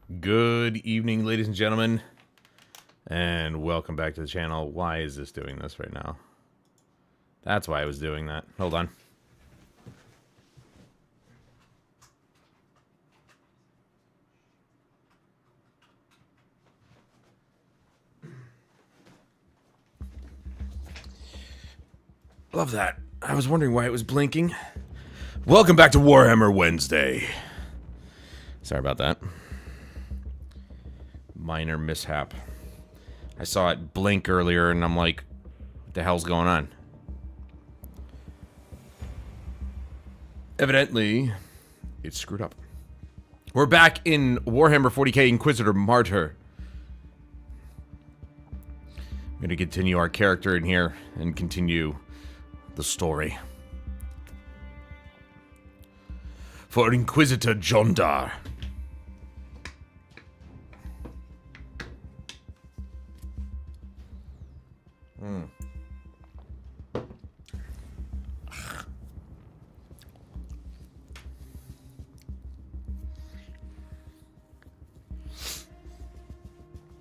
Good evening, ladies and gentlemen, and welcome back to the channel. Why is this doing this right now? That's why I was doing that. Hold on. Love that. I was wondering why it was blinking. Welcome back to Warhammer Wednesday. Sorry about that. Minor mishap. I saw it blink earlier and I'm like, what the hell's going on? Evidently, it's screwed up. We're back in Warhammer 40k Inquisitor Martyr. I'm going to continue our character in here and continue the story. For Inquisitor Jondar.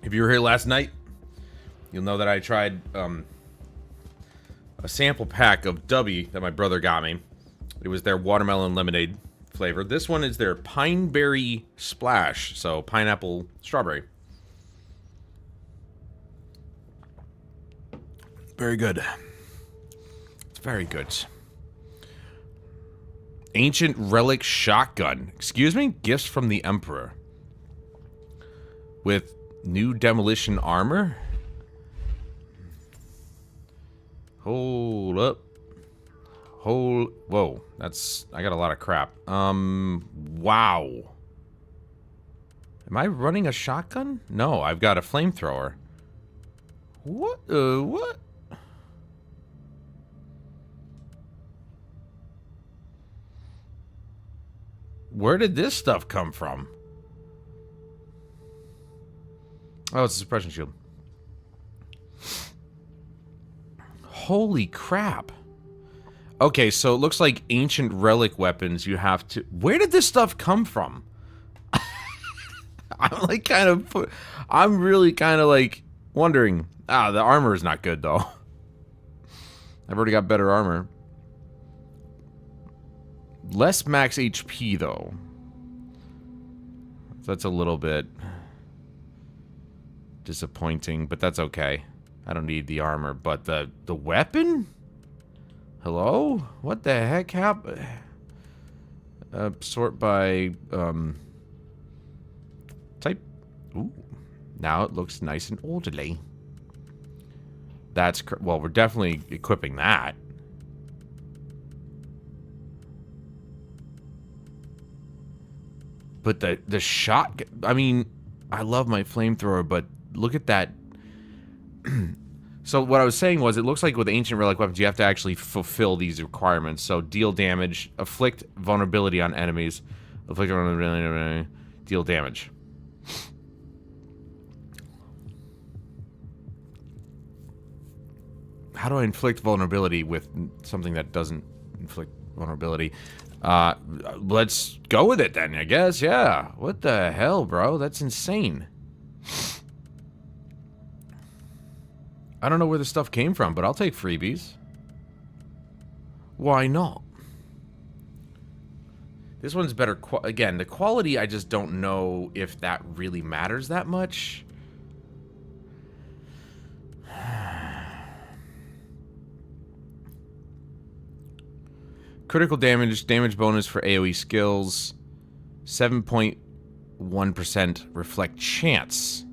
If you were here last night, you'll know that I tried a sample pack of W that my brother got me. It was their watermelon lemonade flavor. This one is their pineberry splash, so pineapple strawberry. Very good. It's very good. Ancient relic shotgun. Excuse me? Gifts from the Emperor. With new demolition armor? Hold up. Whoa. That's... I got a lot of crap. Wow. Am I running a shotgun? No, I've got a flamethrower. What? What? Where did this stuff come from? Oh, it's a suppression shield. Holy crap. Okay, so it looks like ancient relic weapons you have to... Where did this stuff come from? I'm like kind of... I'm really kind of like wondering. Ah, the armor is not good though. I've already got better armor. Less max HP though. So that's a little bit disappointing, but that's okay. I don't need the armor, but the weapon? Hello? What the heck happened? Sort by type. Ooh. Now it looks nice and orderly. That's well, we're definitely equipping that. But the shot, I mean, I love my flamethrower, but look at that. So what I was saying was, it looks like with ancient relic weapons, you have to actually fulfill these requirements. So deal damage, afflict vulnerability on enemies, afflict vulnerability, deal damage. How do I inflict vulnerability with something that doesn't inflict vulnerability? Let's go with it then, I guess. Yeah. What the hell, bro? That's insane. I don't know where the stuff came from, but I'll take freebies. Why not? This one's better. Again, the quality, I just don't know if that really matters that much. Critical damage bonus for AoE skills. 7.1% reflect chance.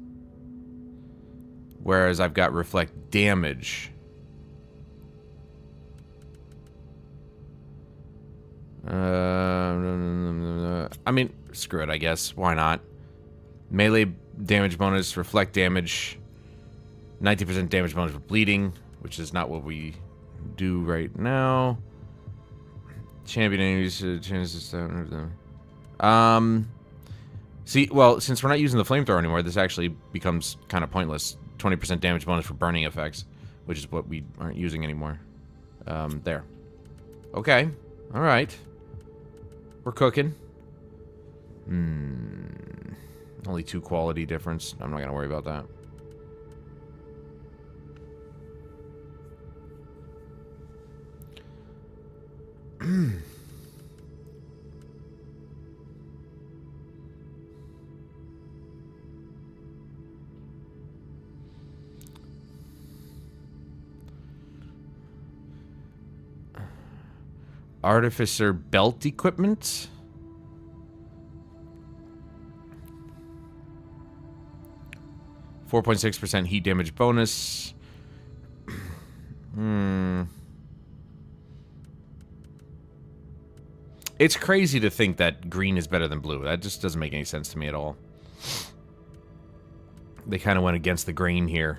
Whereas I've got reflect damage. I mean, screw it, I guess. Why not? Melee damage bonus, reflect damage. 90% damage bonus for bleeding, which is not what we do right now. Champion enemies, chances. See, well, since we're not using the flamethrower anymore, this actually becomes kind of pointless. 20% damage bonus for burning effects, which is what we aren't using anymore. There. Okay. All right. We're cooking. Only 2 quality difference. I'm not going to worry about that. Artificer belt equipment. .6% heat damage bonus. It's crazy to think that green is better than blue. That just doesn't make any sense to me at all. They kind of went against the grain here.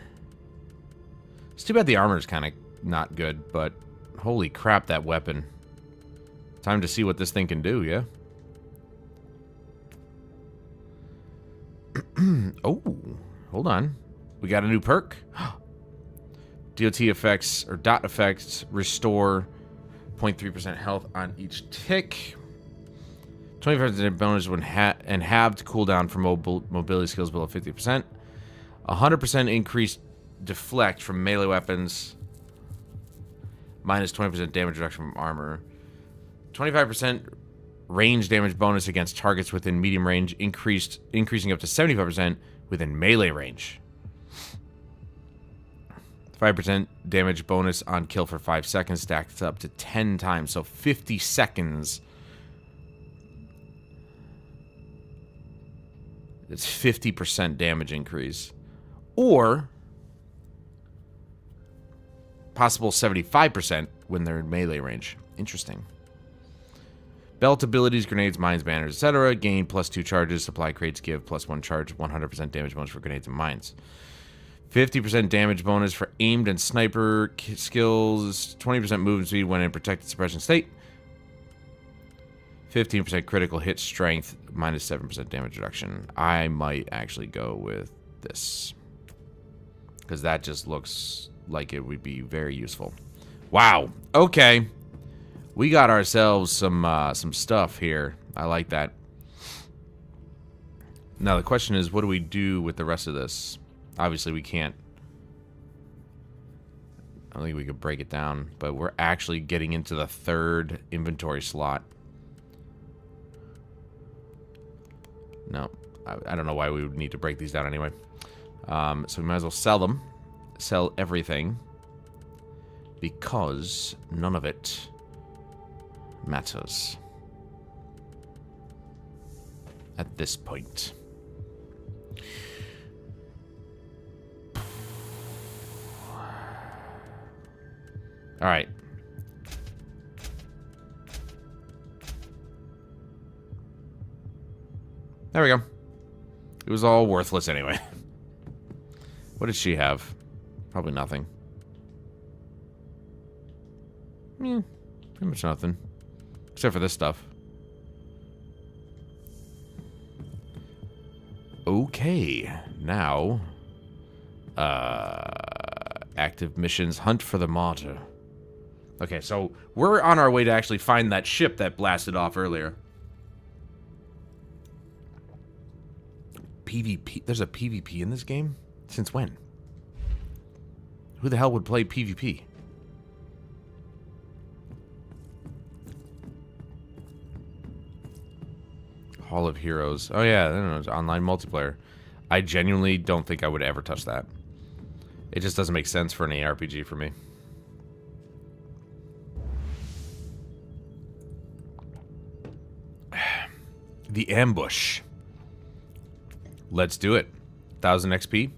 It's too bad the armor is kind of not good, but holy crap, that weapon. Time to see what this thing can do, yeah? Oh, hold on. We got a new perk. DOT effects, or dot effects, restore 0.3% health on each tick. 25% bonus when and halved cooldown for mobility skills below 50%. 100% increased deflect from melee weapons. Minus 20% damage reduction from armor. 25% range damage bonus against targets within medium range, increasing up to 75% within melee range. 5% damage bonus on kill for 5 seconds, stacks up to 10 times, so 50 seconds. It's 50% damage increase. Or possible 75% when they're in melee range. Interesting. Belt abilities, grenades, mines, banners, etc. Gain +2 charges. Supply crates give +1 charge. 100% damage bonus for grenades and mines. 50% damage bonus for aimed and sniper skills. 20% movement speed when in protected suppression state. 15% critical hit strength. Minus 7% damage reduction. I might actually go with this, because that just looks like it would be very useful. Wow. Okay. We got ourselves some stuff here. I like that. Now the question is, what do we do with the rest of this? Obviously we can't. I don't think we could break it down, but we're actually getting into the 3rd inventory slot. No, I don't know why we would need to break these down anyway. So we might as well sell them. Sell everything. Because none of it matters. At this point. Alright. There we go. It was all worthless anyway. What did she have? Probably nothing. Pretty much nothing. Except for this stuff. Okay. Now. Active missions. Hunt for the Martyr. Okay, so we're on our way to actually find that ship that blasted off earlier. PvP? There's a PvP in this game? Since when? Who the hell would play PvP? Hall of Heroes. Oh yeah, I don't know, it's online multiplayer. I genuinely don't think I would ever touch that. It just doesn't make sense for an ARPG for me. The Ambush. Let's do it. 1000 XP.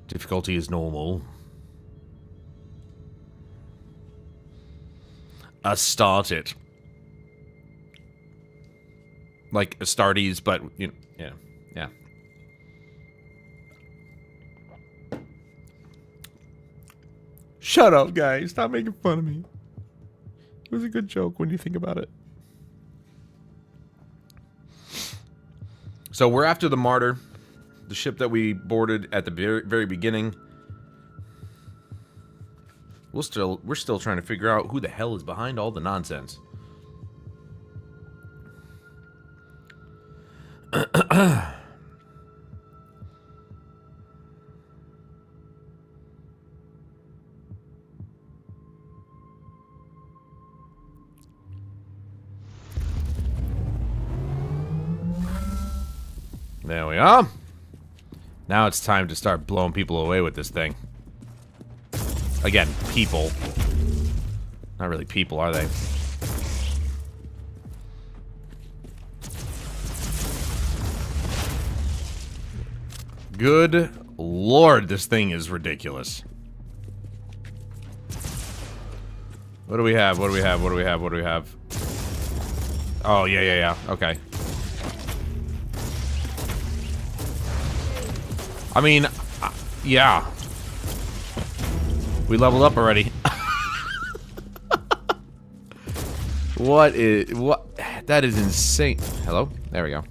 Difficulty is normal. Start it. Like Astartes, but you know, yeah. Shut up, guys. Stop making fun of me. It was a good joke when you think about it. So we're after the Martyr, the ship that we boarded at the very beginning. We're still trying to figure out who the hell is behind all the nonsense. There we are. Now it's time to start blowing people away with this thing. Again, people. Not really people, are they? Good lord, this thing is ridiculous. What do we have? What do we have? What do we have? What do we have? Oh, yeah. Okay. I mean, yeah. We leveled up already. What? That is insane. Hello? There we go.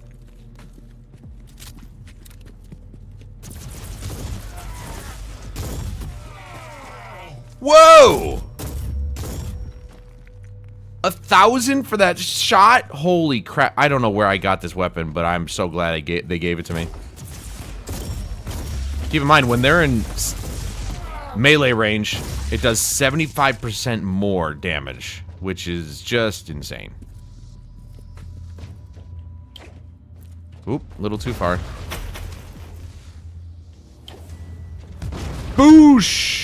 Whoa! 1,000 for that shot? Holy crap. I don't know where I got this weapon, but I'm so glad they gave it to me. Keep in mind, when they're in melee range, it does 75% more damage, which is just insane. Oop, a little too far. Boosh!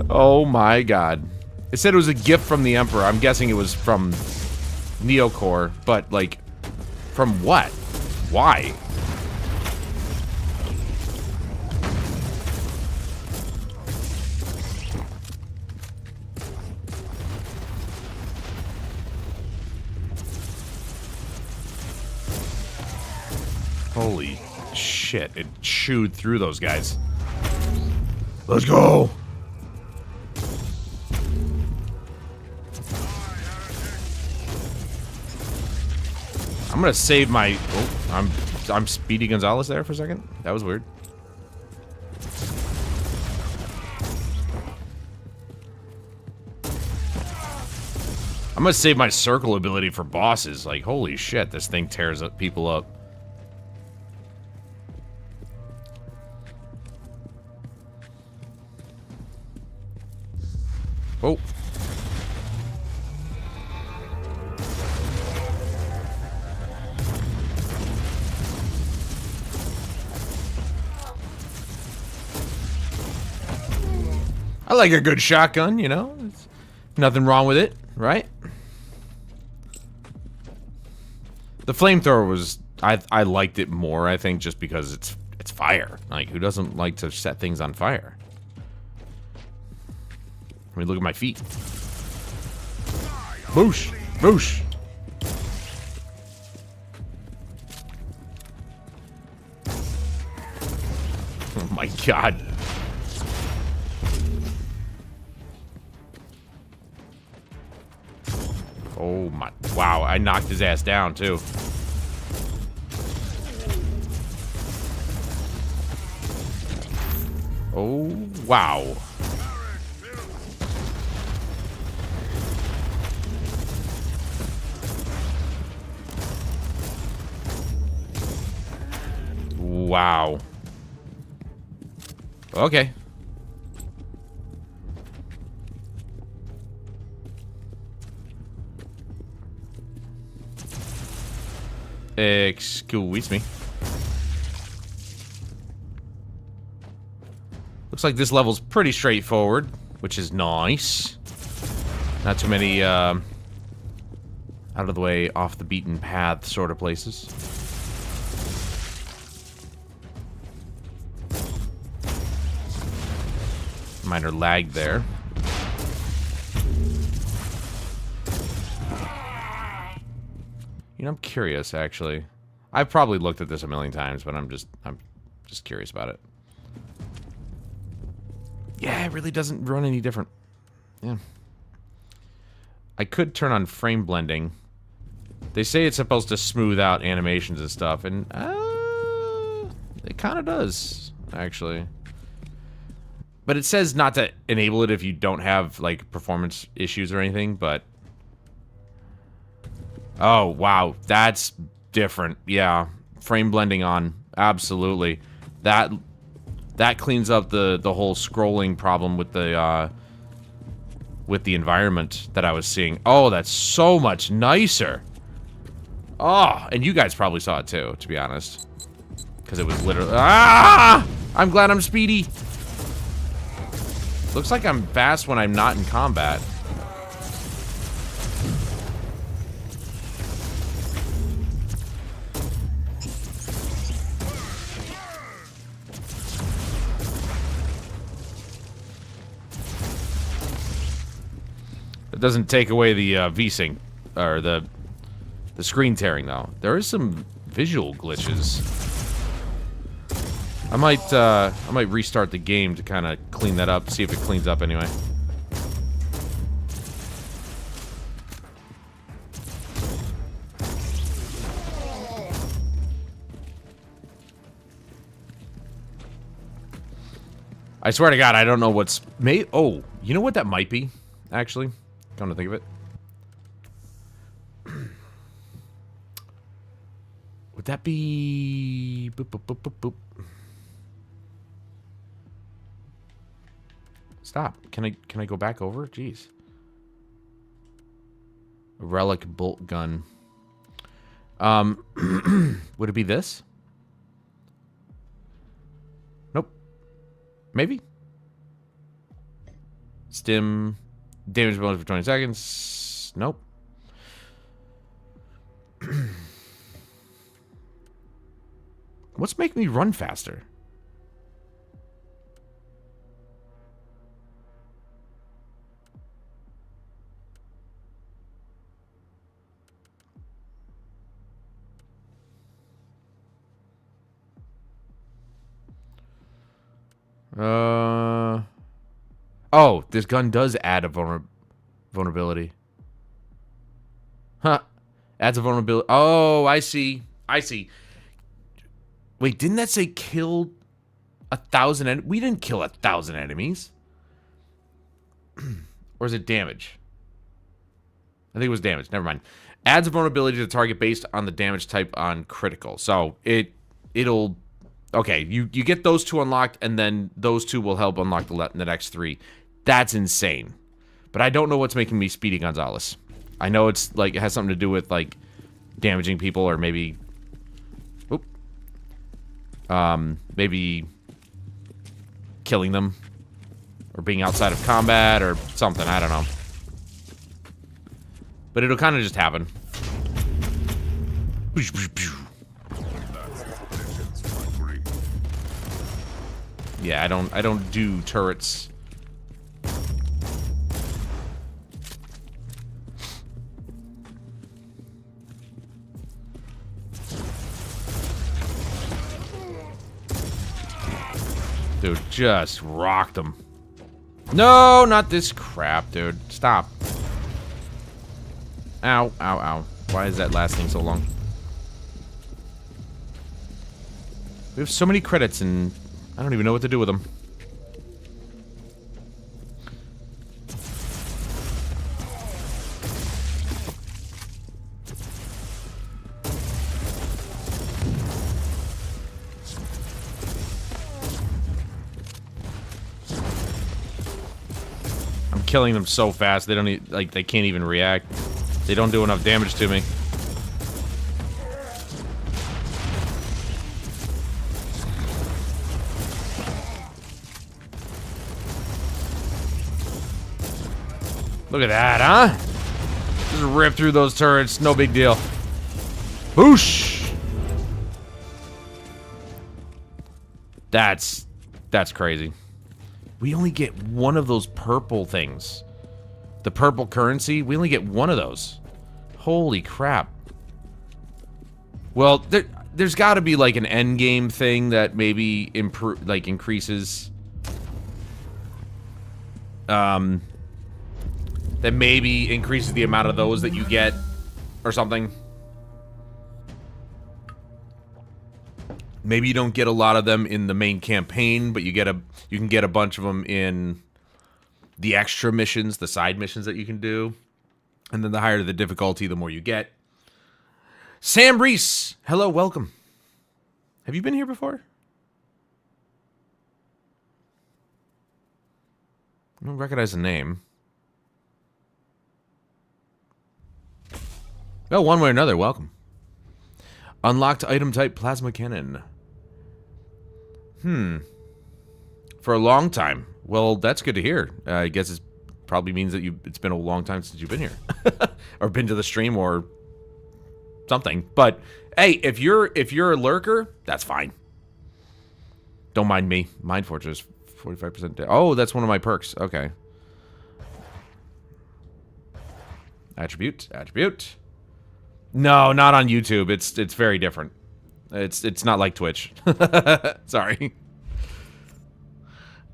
Oh my god. It said it was a gift from the Emperor. I'm guessing it was from Neocore, but, like, from what? Why? Holy shit, it chewed through those guys. Let's go! I'm gonna save my... Oh, I'm Speedy Gonzalez there for a second. That was weird. I'm gonna save my circle ability for bosses. Like, holy shit, this thing tears up people up. Oh. I like a good shotgun, you know? There's nothing wrong with it, right? The flamethrower was... I liked it more, I think, just because it's fire. Like, who doesn't like to set things on fire? I mean, look at my feet. Boosh! Boosh! Oh my god. Oh my... Wow, I knocked his ass down, too. Oh, wow. Wow. Okay. Excuse me. Looks like this level's pretty straightforward, which is nice. Not too many, out of the way, off the beaten path sort of places. Minor lag there. You know, I'm curious, actually. I've probably looked at this a million times, but I'm just curious about it. Yeah, it really doesn't run any different. Yeah. I could turn on frame blending. They say it's supposed to smooth out animations and stuff, and it kind of does, actually. But it says not to enable it if you don't have, like, performance issues or anything, but... Oh, wow. That's different. Yeah. Frame blending on. Absolutely. That cleans up the whole scrolling problem with the environment that I was seeing. Oh, that's so much nicer. Oh, and you guys probably saw it too, to be honest. Because it was literally... Ah! I'm glad I'm speedy. Looks like I'm fast when I'm not in combat. It doesn't take away the V-Sync, or the screen tearing, though. There is some visual glitches. I might restart the game to kind of clean that up, see if it cleans up anyway. I swear to God, I don't know what's... Oh, you know what that might be, actually? Come to think of it. Would that be... Boop, boop, boop, boop, boop. Stop. Can I go back over? Jeez. A relic bolt gun. Would it be this? Nope. Maybe. Stim. Damage bonus for 20 seconds. Nope. What's making me run faster? Oh, this gun does add a vulnerability. Huh. Adds a vulnerability. Oh, I see. I see. Wait, didn't that say killed 1,000? We didn't kill 1,000 enemies. Or is it damage? I think it was damage. Never mind. Adds a vulnerability to the target based on the damage type on critical. So it'll... Okay, you get those two unlocked, and then those two will help unlock the next three. That's insane. But I don't know what's making me Speedy Gonzalez. I know it's like it has something to do with like damaging people, or maybe... Oop. Maybe killing them, or being outside of combat, or something. I don't know. But it'll kind of just happen. Yeah, I don't do turrets. Dude, just rocked him. No, not this crap, dude. Stop. Ow, ow, ow. Why is that lasting so long? We have so many credits and I don't even know what to do with them. I'm killing them so fast, they don't even, like, they can't even react. They don't do enough damage to me. Look at that, huh? Just rip through those turrets, no big deal. Boosh! That's crazy. We only get one of those purple things. The purple currency, we only get one of those. Holy crap. Well, there's got to be like an end game thing that maybe increases that maybe increases the amount of those that you get or something. Maybe you don't get a lot of them in the main campaign, but you can get a bunch of them in the extra missions, the side missions that you can do. And then the higher the difficulty, the more you get. Sam Reese, hello, welcome. Have you been here before? I don't recognize the name. Oh, one way or another, welcome. Unlocked item type plasma cannon. For a long time. Well, that's good to hear. I guess it probably means that it's been a long time since you've been here. Or been to the stream or something. But hey, if you're a lurker, that's fine. Don't mind me. Mind Fortress, 45%. Oh, that's one of my perks. Okay. Attribute. No, not on YouTube. It's very different. It's not like Twitch. Sorry.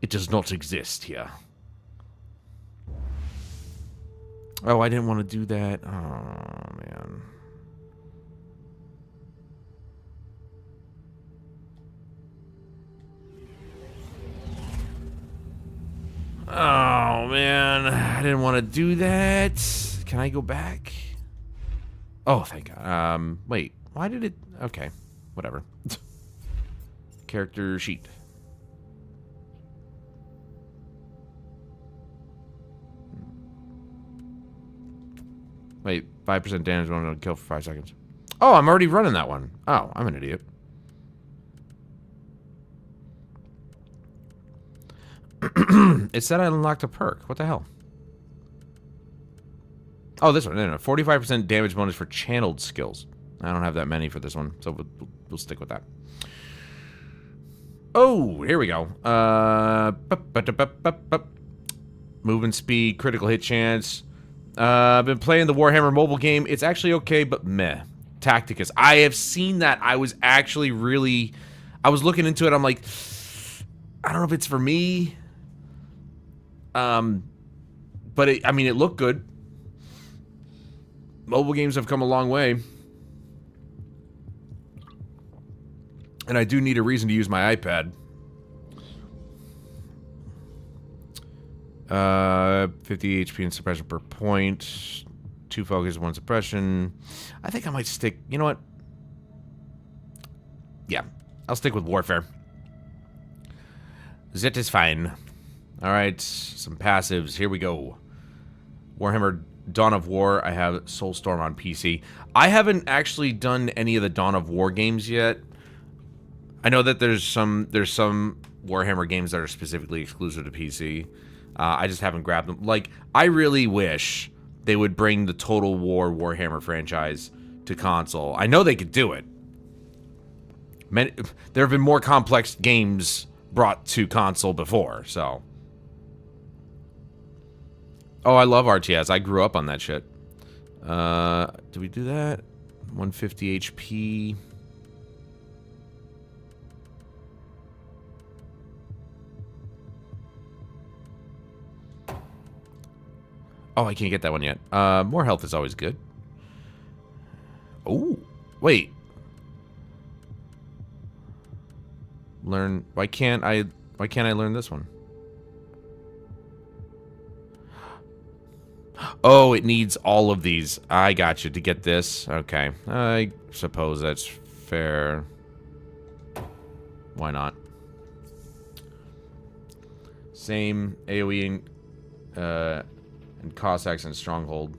It does not exist here. Oh, I didn't want to do that. Oh, man. Oh, man. I didn't want to do that. Can I go back? Oh, thank God. Wait. Why did it... Okay. Whatever. Character sheet. Wait. 5% damage when it'll kill for 5 seconds. Oh, I'm already running that one. Oh, I'm an idiot. It said I unlocked a perk. What the hell? Oh, this one. No. 45% damage bonus for channeled skills. I don't have that many for this one, so we'll stick with that. Oh, here we go. Movement speed, critical hit chance. I've been playing the Warhammer mobile game. It's actually okay, but meh. Tacticus. I have seen that. I was actually really... I was looking into it. I'm like, I don't know if it's for me. But I mean, it looked good. Mobile games have come a long way. And I do need a reason to use my iPad. 50 HP and suppression per point. 2 focus, 1 suppression. I think I might stick... You know what? Yeah. I'll stick with Warfare. Zit is fine. Alright. Some passives. Here we go. Warhammer Dawn of War. I have Soulstorm on PC. I haven't actually done any of the Dawn of War games yet. I know that there's some Warhammer games that are specifically exclusive to PC. I just haven't grabbed them. Like, I really wish they would bring the Total War Warhammer franchise to console. I know they could do it. There have been more complex games brought to console before, so... Oh, I love RTS. I grew up on that shit. Do we do that? 150 HP. Oh, I can't get that one yet. More health is always good. Oh, wait. Learn. Why can't I learn this one? Oh, it needs all of these. I got you to get this. Okay. I suppose that's fair. Why not? Same AoE and Cossacks and Stronghold.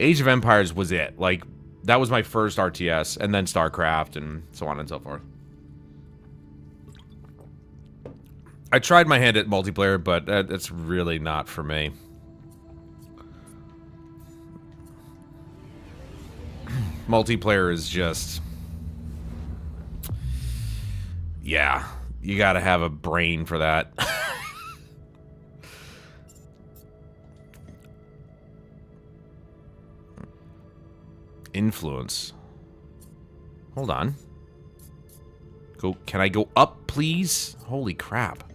Age of Empires was it. Like, that was my first RTS, and then StarCraft, and so on and so forth. I tried my hand at multiplayer, but it's really not for me. Multiplayer is just... Yeah, you gotta have a brain for that. Influence. Hold on. Can I go up, please? Holy crap.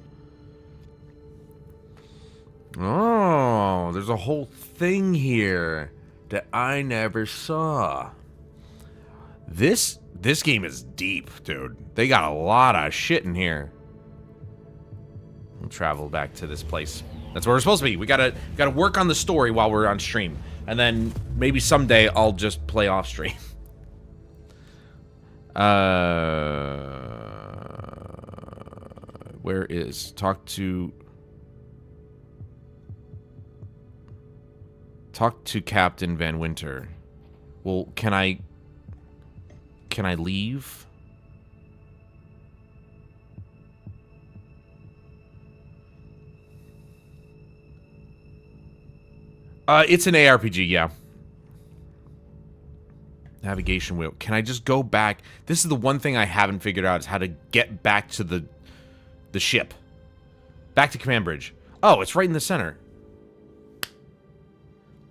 Oh, there's a whole thing here that I never saw. This This game is deep, dude. They got a lot of shit in here. We'll travel back to this place. That's where we're supposed to be. We gotta work on the story while we're on stream. And then maybe someday I'll just play off stream. Where is talk to Captain Van Winter? Well, can I leave? It's an ARPG, yeah. Navigation wheel. Can I just go back? This is the one thing I haven't figured out, is how to get back to the ship. Back to Command Bridge. Oh, it's right in the center.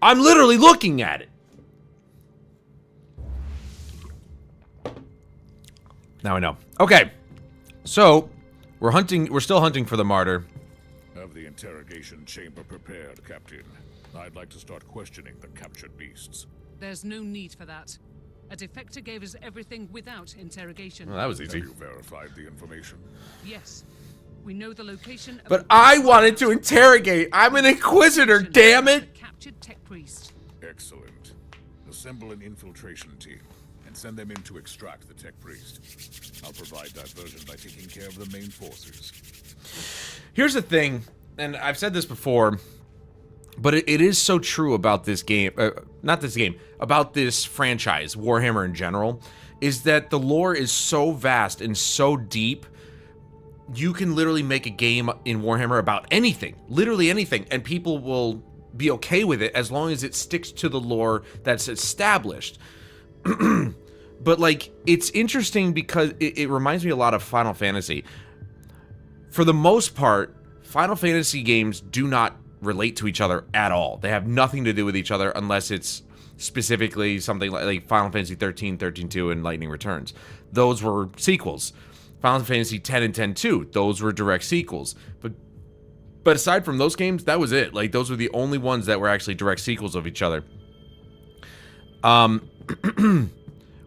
I'm literally looking at it. Now I know. Okay. So, we're still hunting for the Martyr. Have the interrogation chamber prepared, Captain. I'd like to start questioning the captured beasts. There's no need for that. A defector gave us everything without interrogation. Well, that was easy. Have you verified the information? Yes. We know the location of But I wanted to interrogate. I'm an Inquisitor, damn it! Captured tech priest. Excellent. Assemble an infiltration team and send them in to extract the tech priest. I'll provide diversion by taking care of the main forces. Here's the thing, and I've said this before, but it is so true about this game, not this game, about this franchise, Warhammer in general, is that the lore is so vast and so deep, you can literally make a game in Warhammer about anything, literally anything, and people will be okay with it as long as it sticks to the lore that's established. But, like, it's interesting because it reminds me a lot of Final Fantasy. For the most part, Final Fantasy games do not relate to each other at all. They have nothing to do with each other unless it's specifically something like Final Fantasy 13, 13-2, and Lightning Returns. Those were sequels. Final Fantasy 10 and 10-2, those were direct sequels. But aside from those games, that was it. Like, those were the only ones that were actually direct sequels of each other.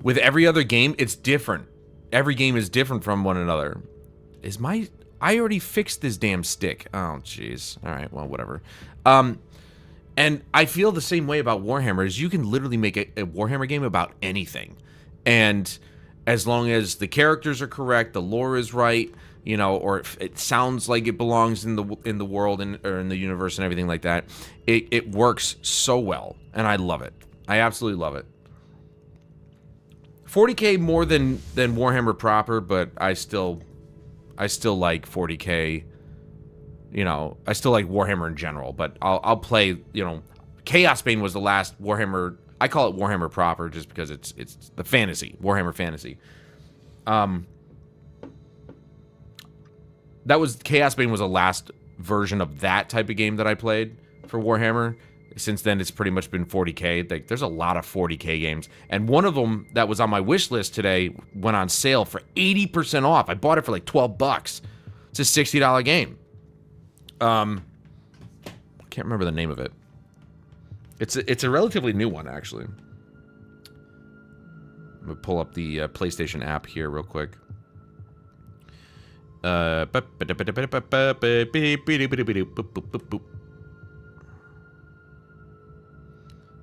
With every other game, it's different. Every game is different from one another. I already fixed this damn stick. Oh, jeez. All right, well, whatever. And I feel the same way about Warhammer, is you can literally make a Warhammer game about anything. And as long as the characters are correct, the lore is right, you know, or if it sounds like it belongs in the world or in the universe and everything like that, it works so well, and I love it. I absolutely love it. 40K more than Warhammer proper, but I still like 40K. You know, I still like Warhammer in general, but I'll play, you know, Chaos Bane was the last Warhammer. I call it Warhammer proper just because it's the fantasy, Warhammer fantasy. That was Chaos Bane was the last version of that type of game that I played for Warhammer. Since then, it's pretty much been 40K. Like, there's a lot of 40K games. And one of them that was on my wish list today went on sale for 80% off. I bought it for like $12. It's a $60 game. I can't remember the name of it. It's a relatively new one, actually. I'm going to pull up the PlayStation app here real quick.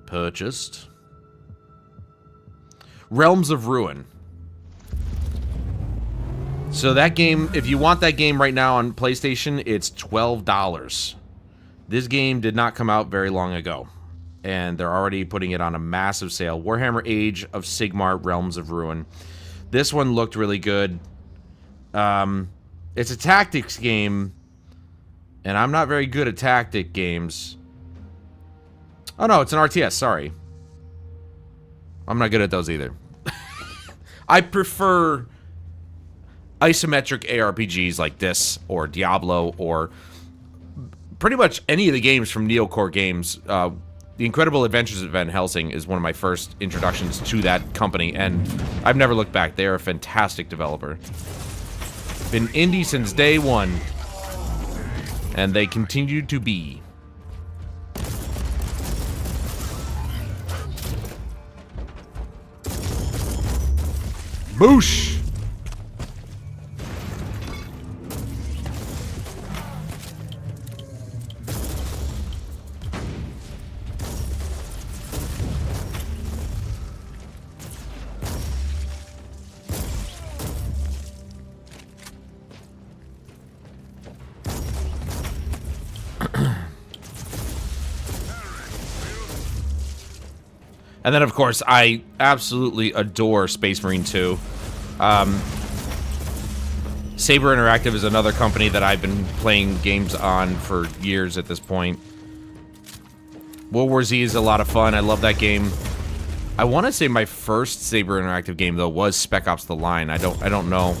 Purchased. Realms of Ruin. So that game, if you want that game right now on PlayStation, it's $12. This game did not come out very long ago, and they're already putting it on a massive sale. Warhammer Age of Sigmar Realms of Ruin. This one looked really good. It's a tactics game, and I'm not very good at tactic games. Oh, no, it's an RTS, sorry. I'm not good at those either. I prefer isometric ARPGs like this, or Diablo, or pretty much any of the games from Neocore Games. The Incredible Adventures of Van Helsing is one of my first introductions to that company, and I've never looked back. They are a fantastic developer. Been indie since day one, and they continue to be. Boosh! And then, of course, I absolutely adore Space Marine 2. Saber Interactive is another company that I've been playing games on for years at this point. World War Z is a lot of fun. I love that game. I want to say my first Saber Interactive game, though, was Spec Ops: The Line. I don't know.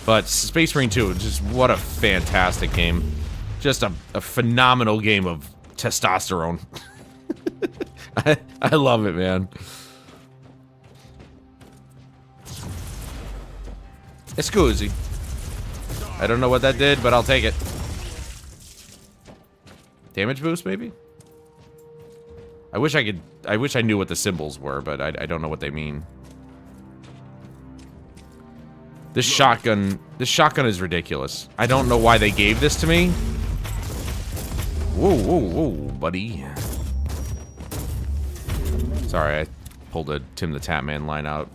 But Space Marine 2, just what a fantastic game. Just a phenomenal game of testosterone. I love it, man. Excuse. I don't know what that did, but I'll take it. Damage boost, maybe? I wish I knew what the symbols were, but I don't know what they mean. This shotgun is ridiculous. I don't know why they gave this to me. Whoa, whoa, whoa, buddy. Sorry, I pulled a Tim the Tatman line out.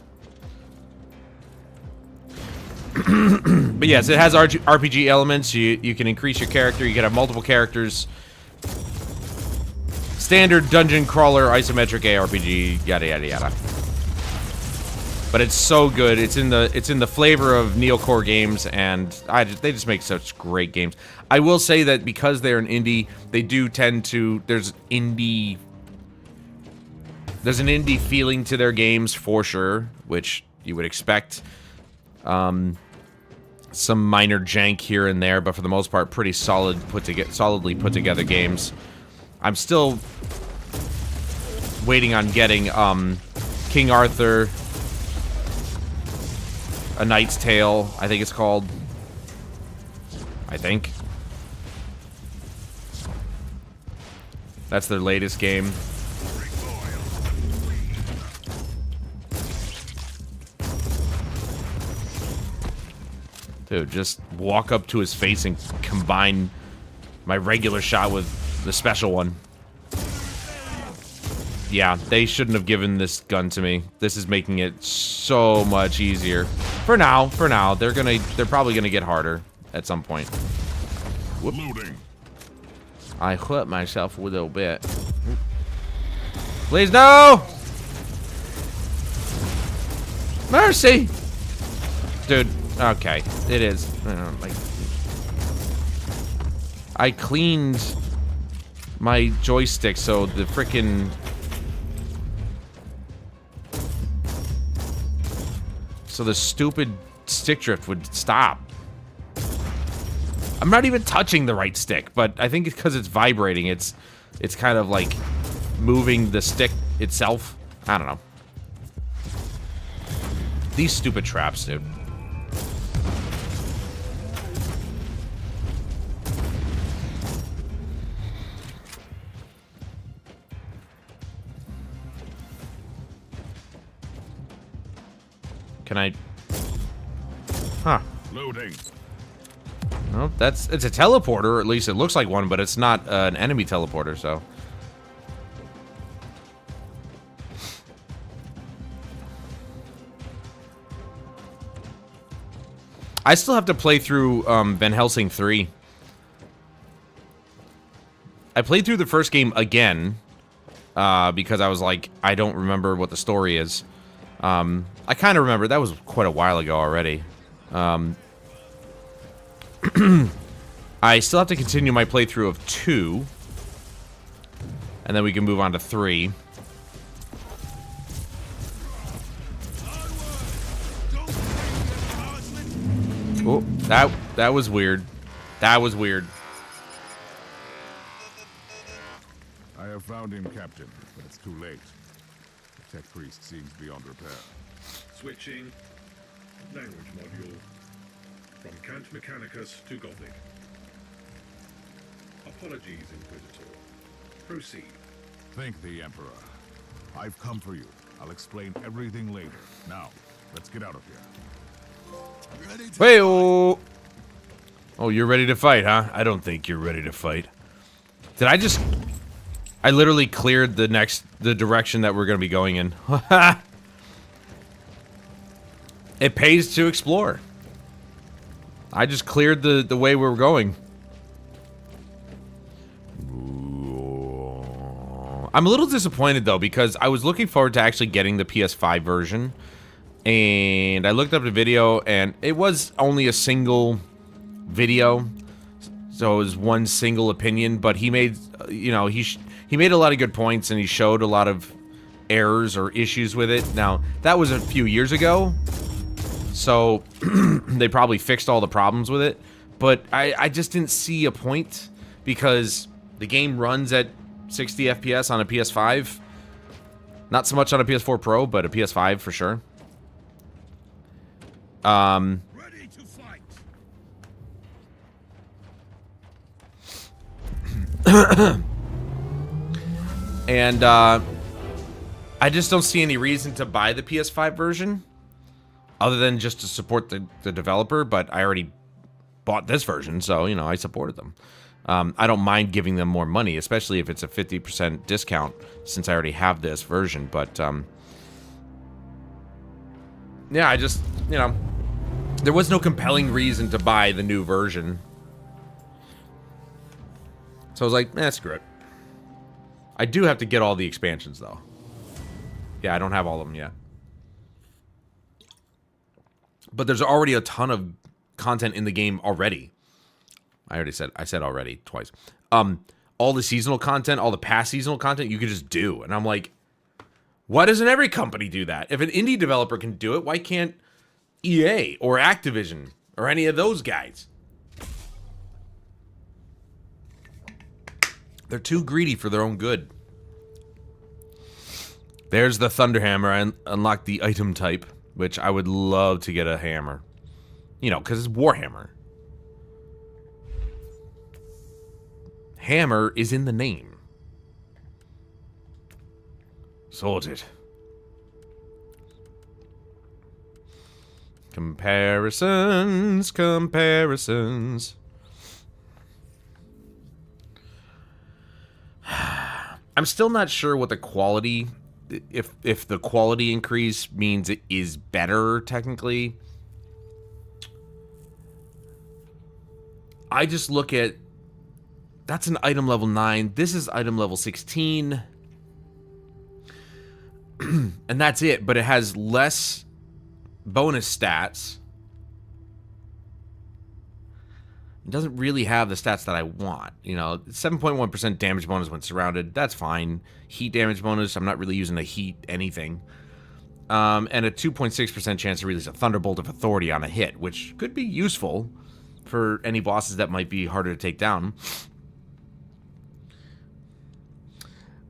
But yes, it has RPG elements. You can increase your character. You can have multiple characters. Standard dungeon crawler, isometric ARPG, yada yada yada. But it's so good. It's in the flavor of neocore games, and they just make such great games. I will say that because they're an indie, they do tend to there's an indie feeling to their games for sure, which you would expect. Some minor jank here and there, but for the most part, pretty solidly put together games. I'm still waiting on getting King Arthur, A Knight's Tale, I think it's called. I think. That's their latest game. Dude, just walk up to his face and combine my regular shot with the special one. Yeah, they shouldn't have given this gun to me. This is making it so much easier. For now, they're probably gonna get harder at some point. Whoop. I hurt myself a little bit. Please no! Mercy! Dude, okay, it is. I cleaned my joystick so the frickin' so the stupid stick drift would stop. I'm not even touching the right stick, but I think it's because it's vibrating. It's kind of like moving the stick itself. I don't know. These stupid traps, dude. Can I? Huh. Loading. Well, it's a teleporter, or at least it looks like one, but it's not an enemy teleporter, so. I still have to play through Van Helsing 3. I played through the first game again because I was like, I don't remember what the story is. I kind of remember. That was quite a while ago already. I still have to continue my playthrough of 2. And then we can move on to 3. Oh, that was weird. That was weird. I have found him, Captain, but it's too late. The tech priest seems beyond repair. Switching language module from Count Mechanicus to Gothic. Apologies, Inquisitor. Proceed. Thank the Emperor. I've come for you. I'll explain everything later. Now, let's get out of here. Ready to Hey, oh, you're ready to fight, huh? I don't think you're ready to fight. Did I just... I literally cleared the direction that we're going to be going in. It pays to explore. I just cleared the way we were going. I'm a little disappointed, though, because I was looking forward to actually getting the PS5 version. And I looked up the video, and it was only a single video. So it was one single opinion, but he made, you know, he made a lot of good points, and he showed a lot of errors or issues with it. Now, that was a few years ago, so they probably fixed all the problems with it. But I just didn't see a point, because the game runs at 60 FPS on a PS5. Not so much on a PS4 Pro, but a PS5 for sure. Ready to fight. And I just don't see any reason to buy the PS5 version, other than just to support the developer. But I already bought this version, so, you know, I supported them. I don't mind giving them more money, especially if it's a 50% discount, since I already have this version. But yeah, I just, you know, there was no compelling reason to buy the new version. So I was like, screw it. I do have to get all the expansions, though. Yeah, I don't have all of them yet. But there's already a ton of content in the game already. I said already twice. All the seasonal content, all the past seasonal content, you could just do. And I'm like, why doesn't every company do that? If an indie developer can do it, why can't EA or Activision or any of those guys? They're too greedy for their own good. There's the Thunder Hammer. I unlocked the item type, which I would love to get a hammer. You know, because it's Warhammer. Hammer is in the name. Sorted. Comparisons, comparisons. I'm still not sure what the quality, if the quality increase means it is better technically. I just look at, that's an item level 9. This is item level 16. And that's it, but it has less bonus stats. It doesn't really have the stats that I want. You know, 7.1% damage bonus when surrounded. That's fine. Heat damage bonus. I'm not really using to heat anything. And a 2.6% chance to release a Thunderbolt of Authority on a hit, which could be useful for any bosses that might be harder to take down.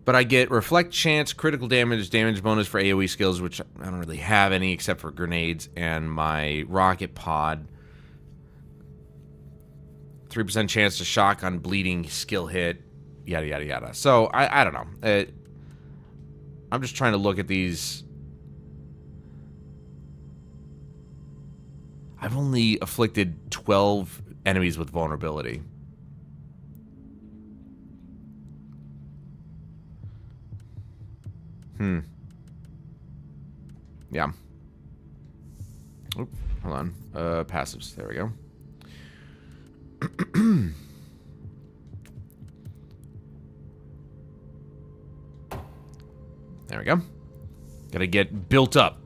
But I get Reflect Chance, critical damage, damage bonus for AoE skills, which I don't really have any except for grenades, and my Rocket Pod. 3% chance to shock on bleeding, skill hit, yada, yada, yada. So, I don't know. I'm just trying to look at these. I've only afflicted 12 enemies with vulnerability. Yeah. Oop, hold on. Passives. There we go. There we go. Gotta get built up.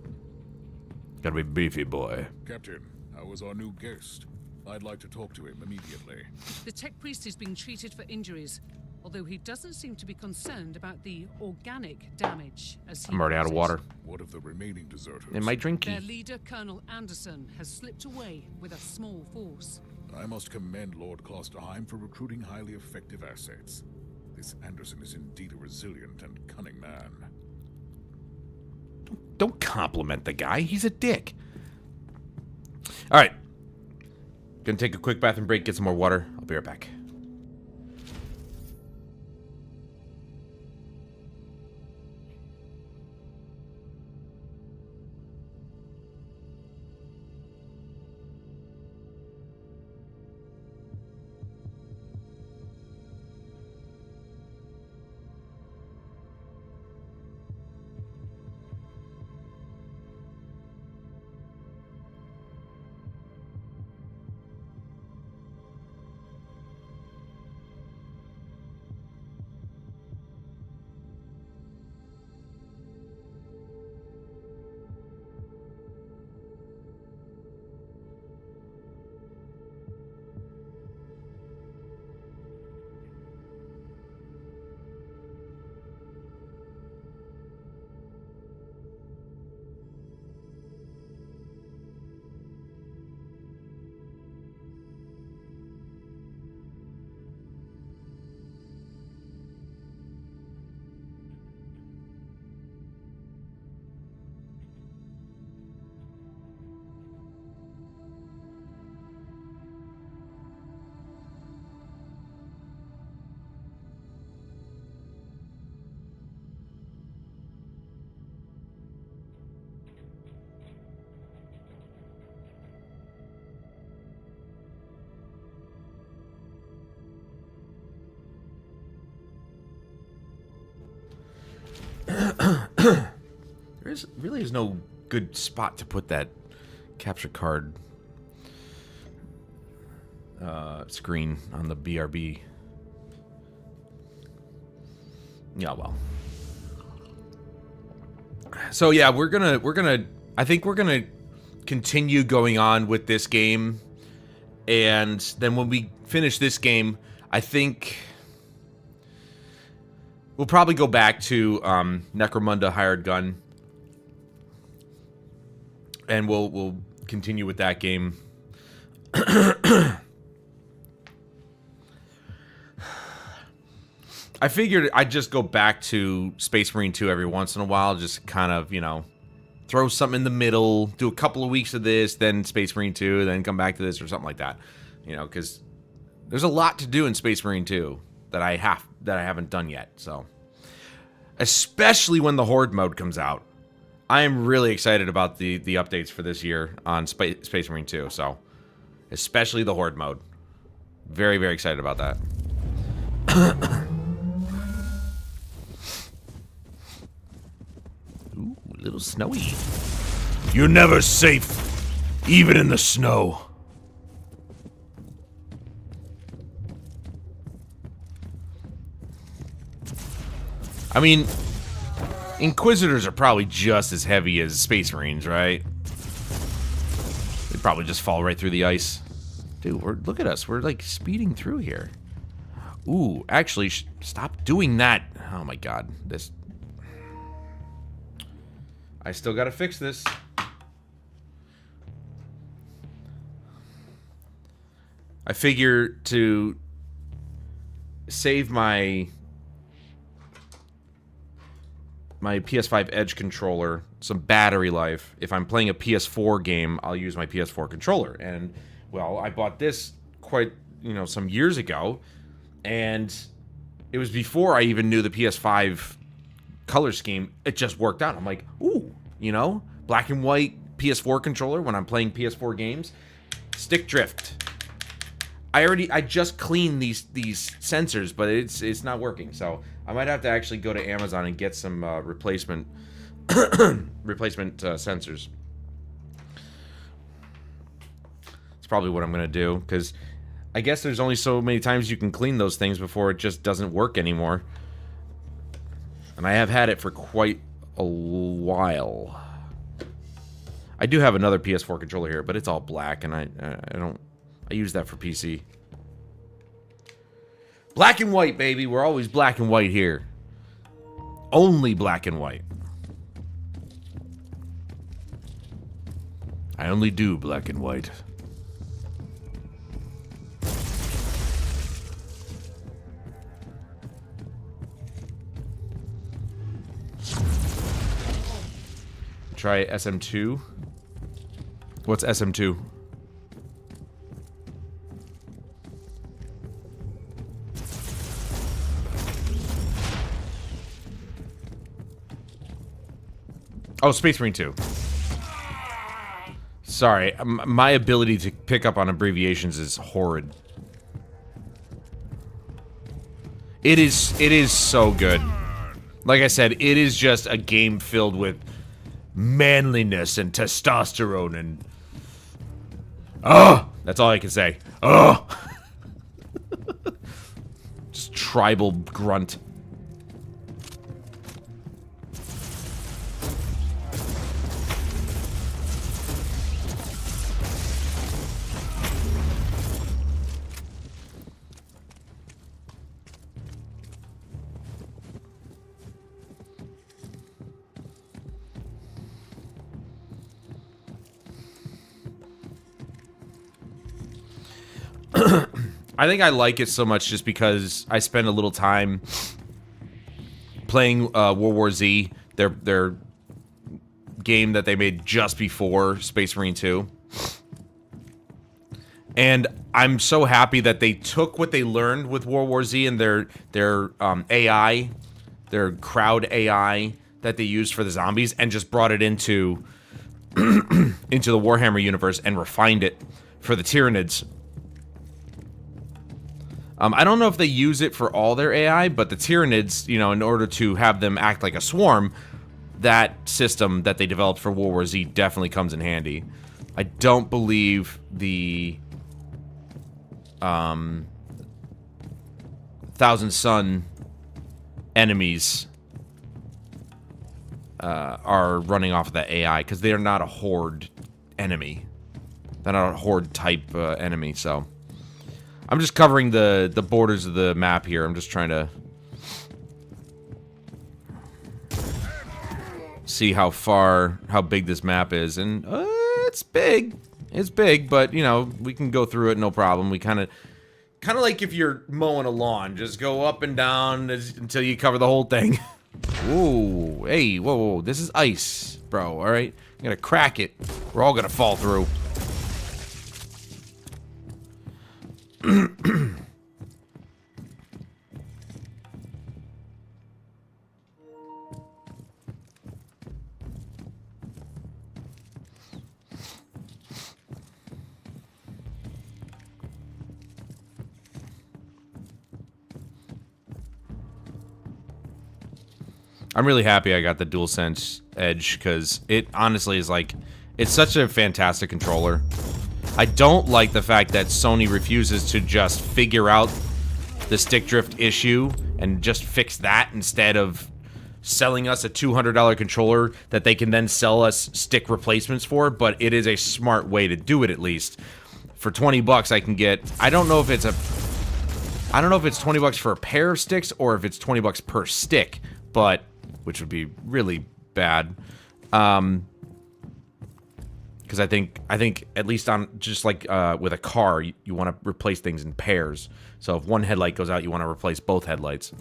Gotta be beefy, boy. Captain, how was our new guest? I'd like to talk to him immediately. The tech priest is being treated for injuries, although he doesn't seem to be concerned about the organic damage, as he I'm already out of calls it. water. What of the remaining deserters? In my drinky. Their leader, Colonel Anderson, has slipped away with a small force. I must commend Lord Klosterheim for recruiting highly effective assets. This Anderson is indeed a resilient and cunning man. Don't compliment the guy. He's a dick. All right. Gonna take a quick bathroom break, get some more water. I'll be right back. really is no good spot to put that capture card screen on the BRB. Yeah, well. So yeah, I think we're gonna continue going on with this game, and then when we finish this game, I think we'll probably go back to Necromunda Hired Gun, and we'll continue with that game. I figured I'd just go back to Space Marine 2 every once in a while, just kind of, you know, throw something in the middle, do a couple of weeks of this, then Space Marine 2, then come back to this or something like that. You know, because there's a lot to do in Space Marine 2 that I haven't done yet. So, especially when the Horde mode comes out, I am really excited about the updates for this year on Space Marine 2. So, especially the Horde mode, very, very excited about that. Ooh, a little snowy. You're never safe, even in the snow. I mean, Inquisitors are probably just as heavy as Space Marines, right? They'd probably just fall right through the ice. Dude, look at us. We're, like, speeding through here. Ooh, actually, stop doing that. Oh, my God. This... I still gotta fix this. I figure to save my PS5 Edge controller some battery life, if I'm playing a PS4 game, I'll use my PS4 controller. And, well, I bought this quite, you know, some years ago, and it was before I even knew the PS5 color scheme. It just worked out. I'm like, ooh, you know, black and white PS4 controller when I'm playing PS4 games. Stick drift. I just cleaned these sensors, but it's not working. So I might have to actually go to Amazon and get some replacement sensors. It's probably what I'm gonna do, because I guess there's only so many times you can clean those things before it just doesn't work anymore. And I have had it for quite a while. I do have another PS4 controller here, but it's all black, and I use that for PC. Black and white, baby. We're always black and white here. Only black and white. I only do black and white. Try SM2. What's SM2? Oh, Space Marine 2. Sorry, my ability to pick up on abbreviations is horrid. It is so good. Like I said, it is just a game filled with manliness and testosterone and... Oh! That's all I can say. Oh! Just tribal grunt. I think I like it so much just because I spend a little time playing World War Z, their game that they made just before Space Marine 2. And I'm so happy that they took what they learned with World War Z and their AI, their crowd AI that they used for the zombies, and just brought it into into the Warhammer universe and refined it for the Tyranids. I don't know if they use it for all their AI, but the Tyranids, you know, in order to have them act like a swarm, that system that they developed for World War Z definitely comes in handy. I don't believe the Thousand Sun enemies are running off of that AI, because they are not a horde enemy. They're not a horde type enemy, so I'm just covering the borders of the map here. I'm just trying to see how big this map is, and it's big. It's big, but you know, we can go through it no problem. We kind of like if you're mowing a lawn, just go up and down until you cover the whole thing. Ooh, hey, whoa, this is ice, bro. All right, I'm gonna crack it. We're all gonna fall through. I'm really happy I got the DualSense Edge, because it honestly is like, it's such a fantastic controller. I don't like the fact that Sony refuses to just figure out the stick drift issue and just fix that instead of selling us a $200 controller that they can then sell us stick replacements for, but it is a smart way to do it at least. For 20 bucks I can get, I don't know if it's 20 bucks for a pair of sticks or if it's 20 bucks per stick, but which would be really bad. Because I think at least on just like with a car, you want to replace things in pairs. So if one headlight goes out, you want to replace both headlights.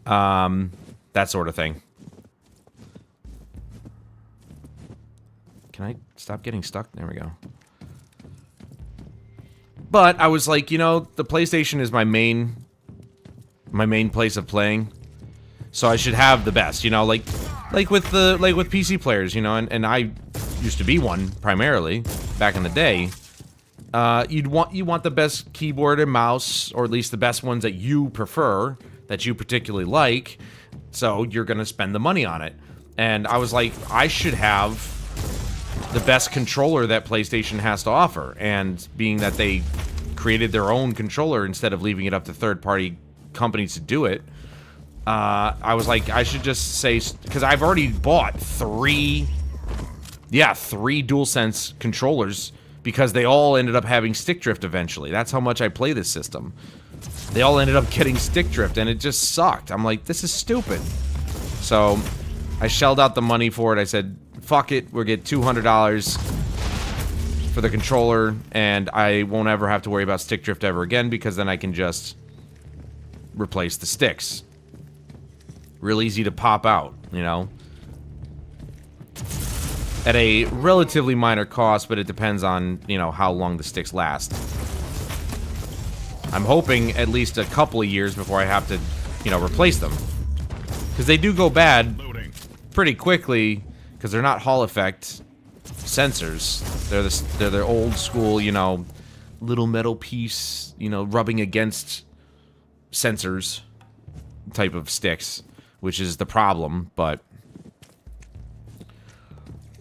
That sort of thing. Can I stop getting stuck? There we go. But I was like, you know, the PlayStation is my main place of playing, so I should have the best, you know, like with PC players, you know, and I used to be one primarily back in the day. You want the best keyboard and mouse, or at least the best ones that you prefer, that you particularly like, so you're gonna spend the money on it. And I was like, I should have the best controller that PlayStation has to offer, and being that they created their own controller instead of leaving it up to third-party companies to do it, I was like, I should just say, because I've already bought three DualSense controllers, because they all ended up having stick drift eventually. That's how much I play this system. They all ended up getting stick drift, and it just sucked. I'm like, this is stupid. So I shelled out the money for it. I said, fuck it, we'll get $200 for the controller, and I won't ever have to worry about stick drift ever again, because then I can just replace the sticks. Real easy to pop out, you know? At a relatively minor cost, but it depends on, you know, how long the sticks last. I'm hoping at least a couple of years before I have to, you know, replace them. Because they do go bad pretty quickly, because they're not Hall effect sensors. They're their old school, you know, little metal piece, you know, rubbing against sensors type of sticks, which is the problem. But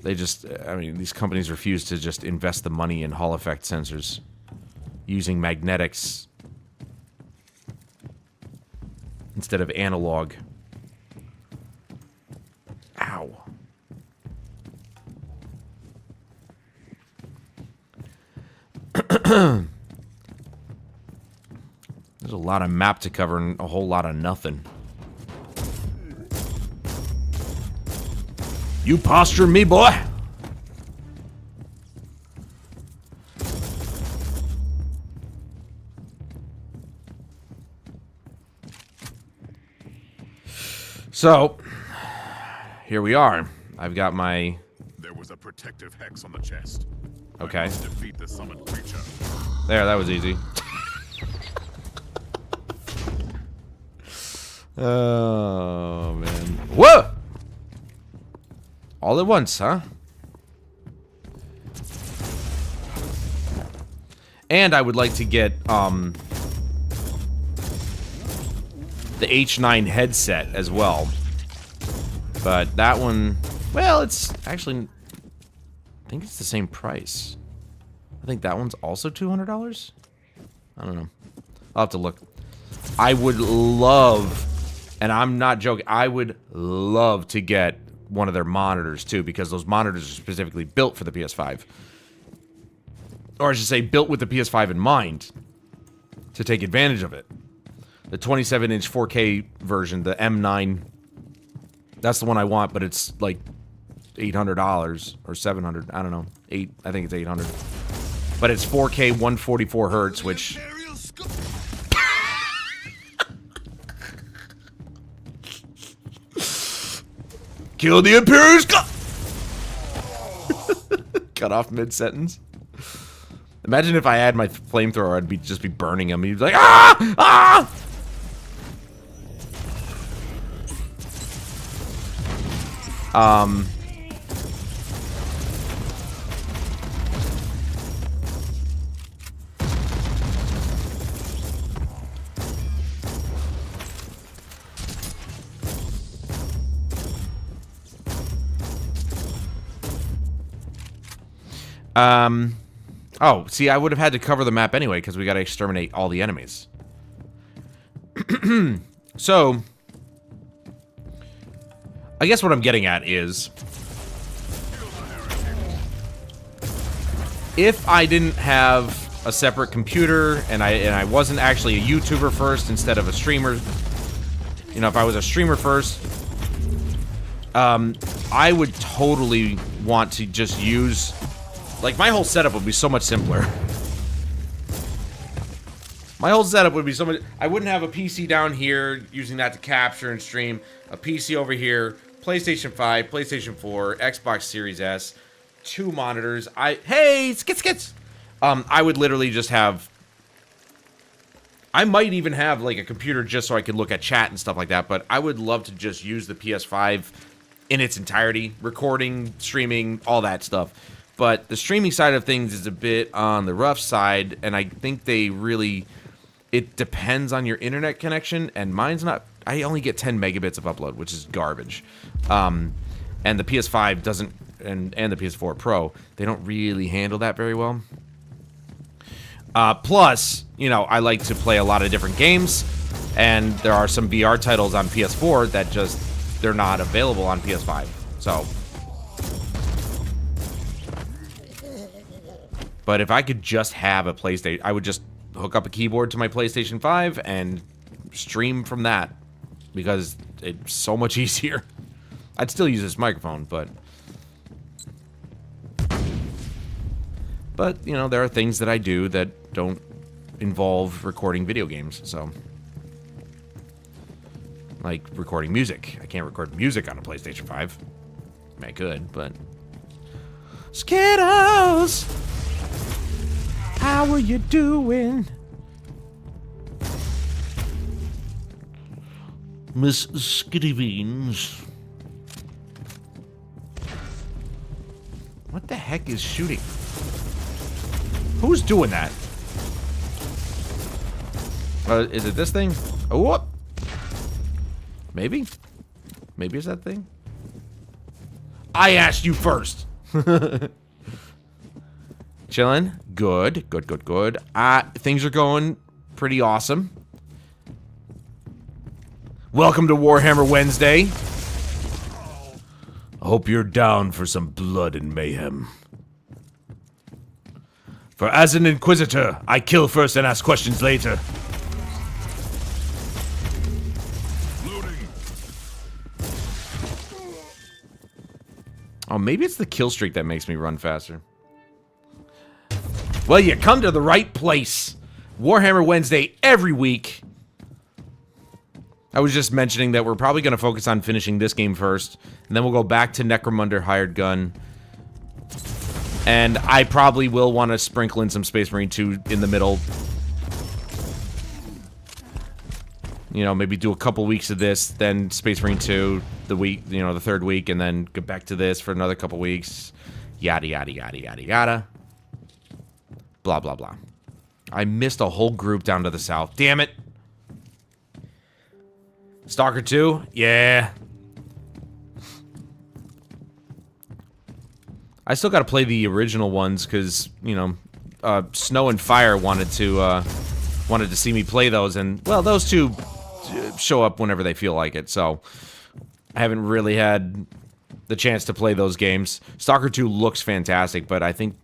they just, I mean, these companies refuse to just invest the money in Hall effect sensors using magnetics instead of analog. Ow. There's a lot of map to cover and a whole lot of nothing. You posture me, boy! So, here we are. I've got my... There was a protective hex on the chest. Okay. I must defeat the summoned creature. There, that was easy. Oh, man. Whoa! All at once, huh? And I would like to get, the H9 headset as well. But that one, well, it's actually, I think it's the same price. I think that one's also $200. I don't know. I'll have to look. I would love, and I'm not joking, I would love to get one of their monitors too, because those monitors are specifically built for the PS5. Or I should say, built with the PS5 in mind to take advantage of it. The 27-inch 4K version, the M9, that's the one I want, but it's like $800 or $700. I don't know. I think it's $800. But it's 4K 144 hertz, which kill the Imperial Skull. Cut off mid-sentence. Imagine if I had my flamethrower, I'd just be burning him. He'd be like, ah! Ah! Oh, see, I would have had to cover the map anyway, because we gotta exterminate all the enemies. So, I guess what I'm getting at is, if I didn't have a separate computer, and I wasn't actually a YouTuber first instead of a streamer, you know, if I was a streamer first, I would totally want to just use... Like, my whole setup would be so much simpler. My whole setup would be so much... I wouldn't have a PC down here, using that to capture and stream. A PC over here, PlayStation 5, PlayStation 4, Xbox Series S, 2 monitors. Hey, skits! I would literally just have... I might even have, like, a computer just so I could look at chat and stuff like that, but I would love to just use the PS5 in its entirety. Recording, streaming, all that stuff. But the streaming side of things is a bit on the rough side, and I think they really... It depends on your internet connection, and mine's not... I only get 10 megabits of upload, which is garbage. And the PS5 doesn't... And the PS4 Pro, they don't really handle that very well. Plus, you know, I like to play a lot of different games, and there are some VR titles on PS4 that just... They're not available on PS5, so... But if I could just have a PlayStation, I would just hook up a keyboard to my PlayStation 5 and stream from that. Because it's so much easier. I'd still use this microphone, but... But, you know, there are things that I do that don't involve recording video games, so... Like recording music. I can't record music on a PlayStation 5. I mean, I could, but... Skittles! How are you doing? Miss Skitty Beans. What the heck is shooting? Who's doing that? Is it this thing? Oh, what? Maybe? Maybe it's that thing? I asked you first! Chilling. Good. Good, good, good. Things are going pretty awesome. Welcome to Warhammer Wednesday. I hope you're down for some blood and mayhem. For as an Inquisitor, I kill first and ask questions later. Loading. Oh, maybe it's the kill streak that makes me run faster. Well, you come to the right place. Warhammer Wednesday every week. I was just mentioning that we're probably going to focus on finishing this game first, and then we'll go back to Necromunda Hired Gun. And I probably will want to sprinkle in some Space Marine 2 in the middle. You know, maybe do a couple weeks of this, then Space Marine 2 the week, you know, the third week, and then get back to this for another couple weeks. Yada, yada, yada, yada, yada. Blah, blah, blah. I missed a whole group down to the south. Damn it. Stalker 2? Yeah. I still got to play the original ones because, you know, Snow and Fire wanted to see me play those, and well, those two show up whenever they feel like it. So I haven't really had the chance to play those games. Stalker 2 looks fantastic, but I think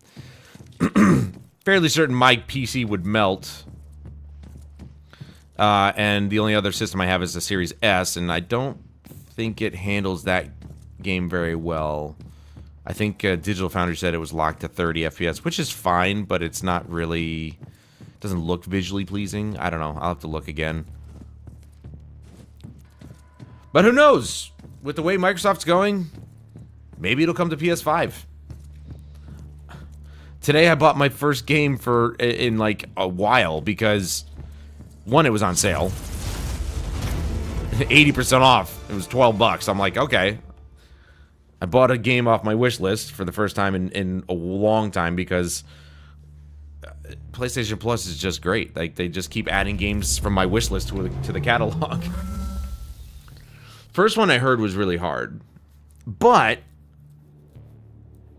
fairly certain my PC would melt. And the only other system I have is the Series S, and I don't think it handles that game very well. I think Digital Foundry said it was locked to 30 FPS, which is fine, but it's not really... doesn't look visually pleasing. I don't know. I'll have to look again. But who knows? With the way Microsoft's going, maybe it'll come to PS5. Today I bought my first game in like a while because... one, it was on sale. 80% off. It was $12. I'm like, okay. I bought a game off my wish list for the first time in a long time because PlayStation Plus is just great. Like, they just keep adding games from my wish list to the catalog. First one I heard was really hard. But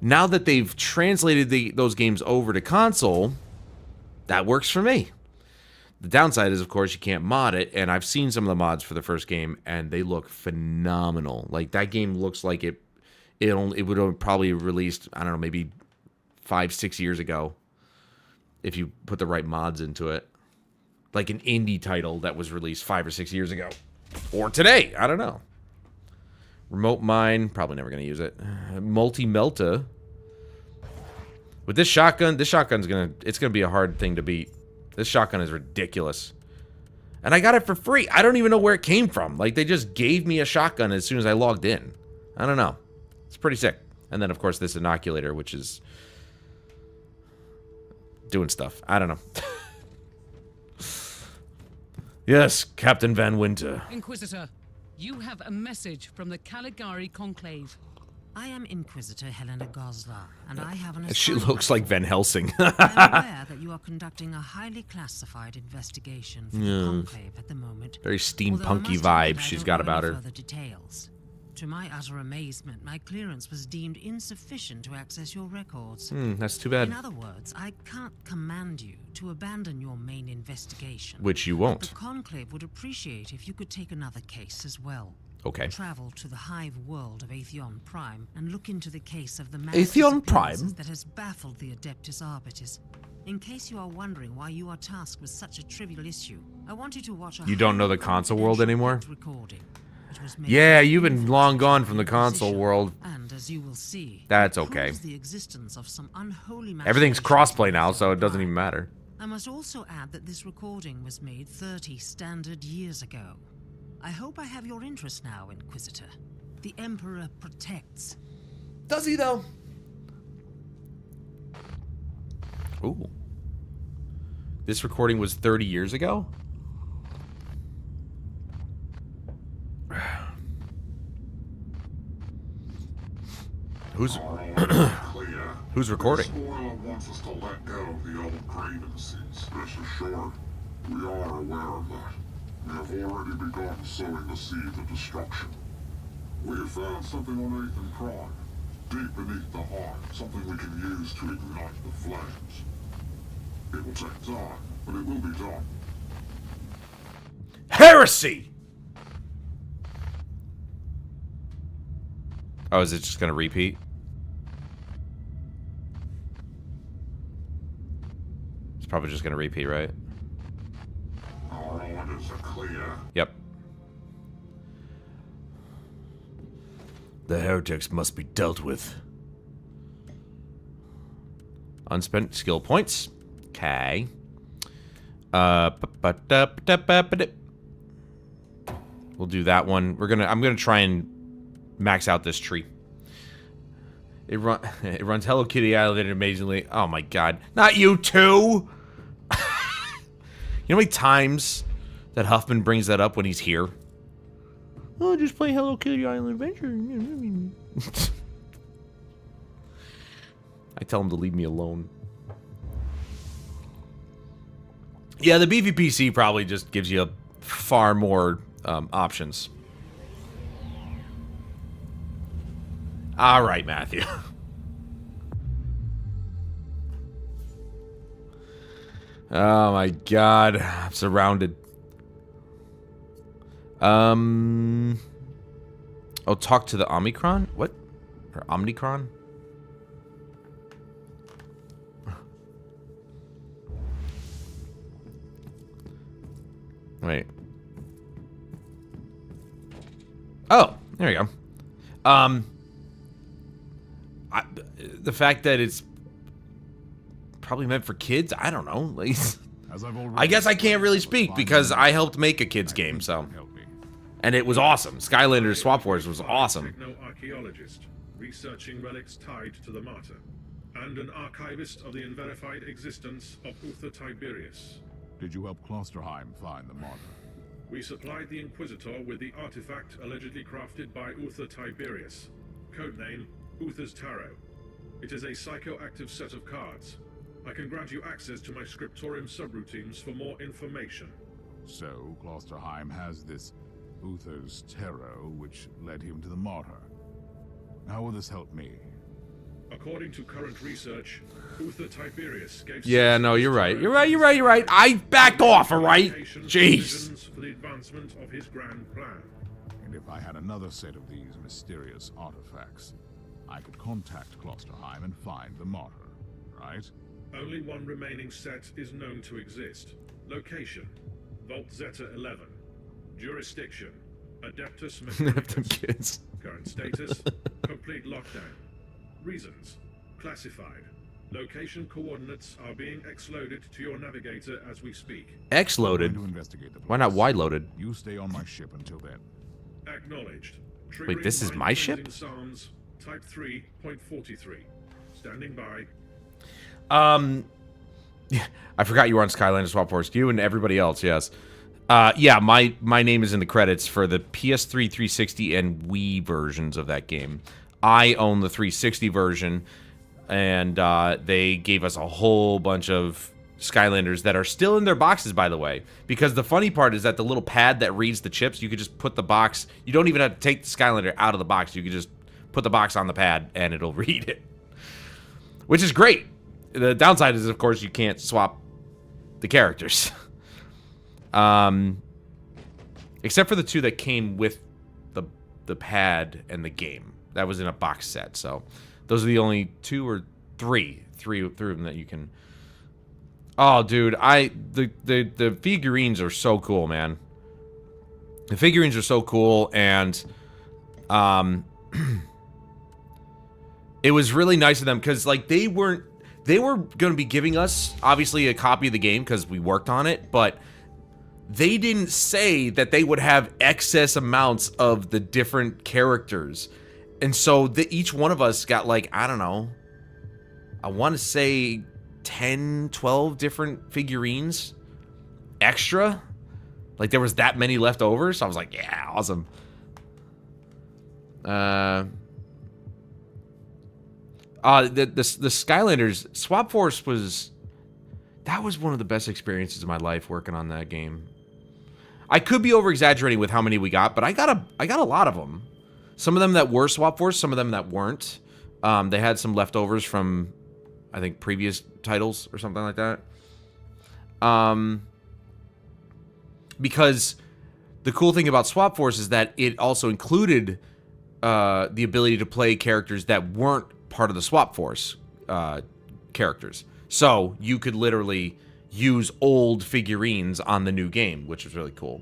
now that they've translated those games over to console, that works for me. The downside is, of course, you can't mod it, and I've seen some of the mods for the first game, and they look phenomenal. Like, that game looks like it would have probably released, I don't know, maybe 5-6 years ago, if you put the right mods into it. Like an indie title that was released 5 or 6 years ago. Or today, I don't know. Remote Mine, probably never going to use it. Multi-Melta. With this shotgun's it's gonna be a hard thing to beat. This shotgun is ridiculous. And I got it for free. I don't even know where it came from. Like, they just gave me a shotgun as soon as I logged in. I don't know. It's pretty sick. And then, of course, this inoculator, which is doing stuff. I don't know. Yes, Captain Van Winter. Inquisitor, you have a message from the Caligari Conclave. I am Inquisitor Helena Goslar, and I have an She assignment. looks like Van Helsing. I'm aware that you are conducting a highly classified investigation for the Conclave at the moment. Very Although I steampunky must vibe admit I she's don't got know about any her. further details. To my utter amazement, my clearance was deemed insufficient to access your records. That's too In bad. other words, I can't command you to abandon your main investigation. Which you The won't. Conclave would appreciate if you could take another case as well. Okay. Travel to the hive world of Atheon Prime and look into the case of the mass Atheon disappearances Prime? that has baffled the Adeptus Arbitis. In case you are wondering why you are tasked with such a trivial issue, I want you to watch a You don't know the highly console world anymore? confidential recording, which was made Yeah, by you've been the long gone from the Inquisition, console world. And as you will see, That's it okay. proves the existence of some unholy Everything's machinations crossplay now, so it doesn't Prime. even matter. I must also add that this recording was made 30 standard years ago. I hope I have your interest now, Inquisitor. The Emperor protects. Does he, though? Ooh. This recording was 30 years ago? Who's Clear. who's recording? Spoiler wants us to let go of the old grievances. Rest assured, we are aware of that. We have already begun sowing the seeds of destruction. We have found something on Atheon Prime, deep beneath the heart, something we can use to ignite the flames. It will take time, but it will be done. Heresy! Oh, is it just gonna repeat? It's probably just gonna repeat, right? Our orders are clear. Yep. The heretics must be dealt with. Unspent skill points. Okay. We'll do that one. I'm gonna try and max out this tree. It runs Hello Kitty Island amazingly. Oh my god. Not you too! You know how many times that Huffman brings that up when he's here? Oh, just play Hello Kitty Island Adventure. I tell him to leave me alone. Yeah, the beefy PC probably just gives you a far more options. All right, Matthew. Oh my God, I'm surrounded. Oh, talk to the Omicron? What? Or Omnicron? Wait. Oh, there we go. The fact that it's probably meant for kids, I don't know. Like, I guess I can't really speak because I helped make a kids game, so. And it was awesome. Skylanders Swap Wars was awesome. Techno-archaeologist researching relics tied to the Martyr, and an archivist of the unverified existence of Uther Tiberius. Did you help Klosterheim find the Martyr? We supplied the Inquisitor with the artifact allegedly crafted by Uther Tiberius, codename Uther's Tarot. It is a psychoactive set of cards. I can grant you access to my scriptorium subroutines for more information. So, Klosterheim has this Uther's Tarot, which led him to the Martyr. How will this help me? According to current research, Uther Tiberius gave... Yeah, no, you're right. You're right. I backed off, all right? Jeez. ...for the advancement of his grand plan. And if I had another set of these mysterious artifacts, I could contact Klosterheim and find the Martyr, right? Only one remaining set is known to exist. Location: Vault Zeta 11. Jurisdiction: Adeptus Them Mechanicus. kids. Current status: complete lockdown. Reasons: classified. Location coordinates are being X-loaded to your navigator as we speak. X-loaded? I'm going to investigate the place. Why not Y-loaded? You stay on my ship until then. Acknowledged. Wait, this is my ship? Psalms, type 3.43. Standing by. Yeah, I forgot you were on Skylanders Swap Force. You and everybody else, yes. Yeah, my name is in the credits for the PS3, 360, and Wii versions of that game. I own the 360 version, and they gave us a whole bunch of Skylanders that are still in their boxes, by the way. Because the funny part is that the little pad that reads the chips, you could just put the box... You don't even have to take the Skylander out of the box. You could just put the box on the pad, and it'll read it. Which is great. The downside is, of course, you can't swap the characters. Except for the two that came with the pad and the game. That was in a box set, so those are the only two or three of them that you can. Oh, dude, the figurines are so cool, man. The figurines are so cool, and it was really nice of them because like they were going to be giving us obviously a copy of the game because we worked on it, but they didn't say that they would have excess amounts of the different characters. And so each one of us got like, I don't know, I want to say 10, 12 different figurines extra. Like there was that many left over. So I was like, yeah, awesome. The Skylanders Swap Force that was one of the best experiences of my life working on that game. I could be over exaggerating with how many we got, but I got a lot of them. Some of them that were Swap Force, some of them that weren't. They had some leftovers from, I think, previous titles or something like that. Because the cool thing about Swap Force is that it also included the ability to play characters that weren't part of the Swap Force characters. So you could literally use old figurines on the new game, which was really cool.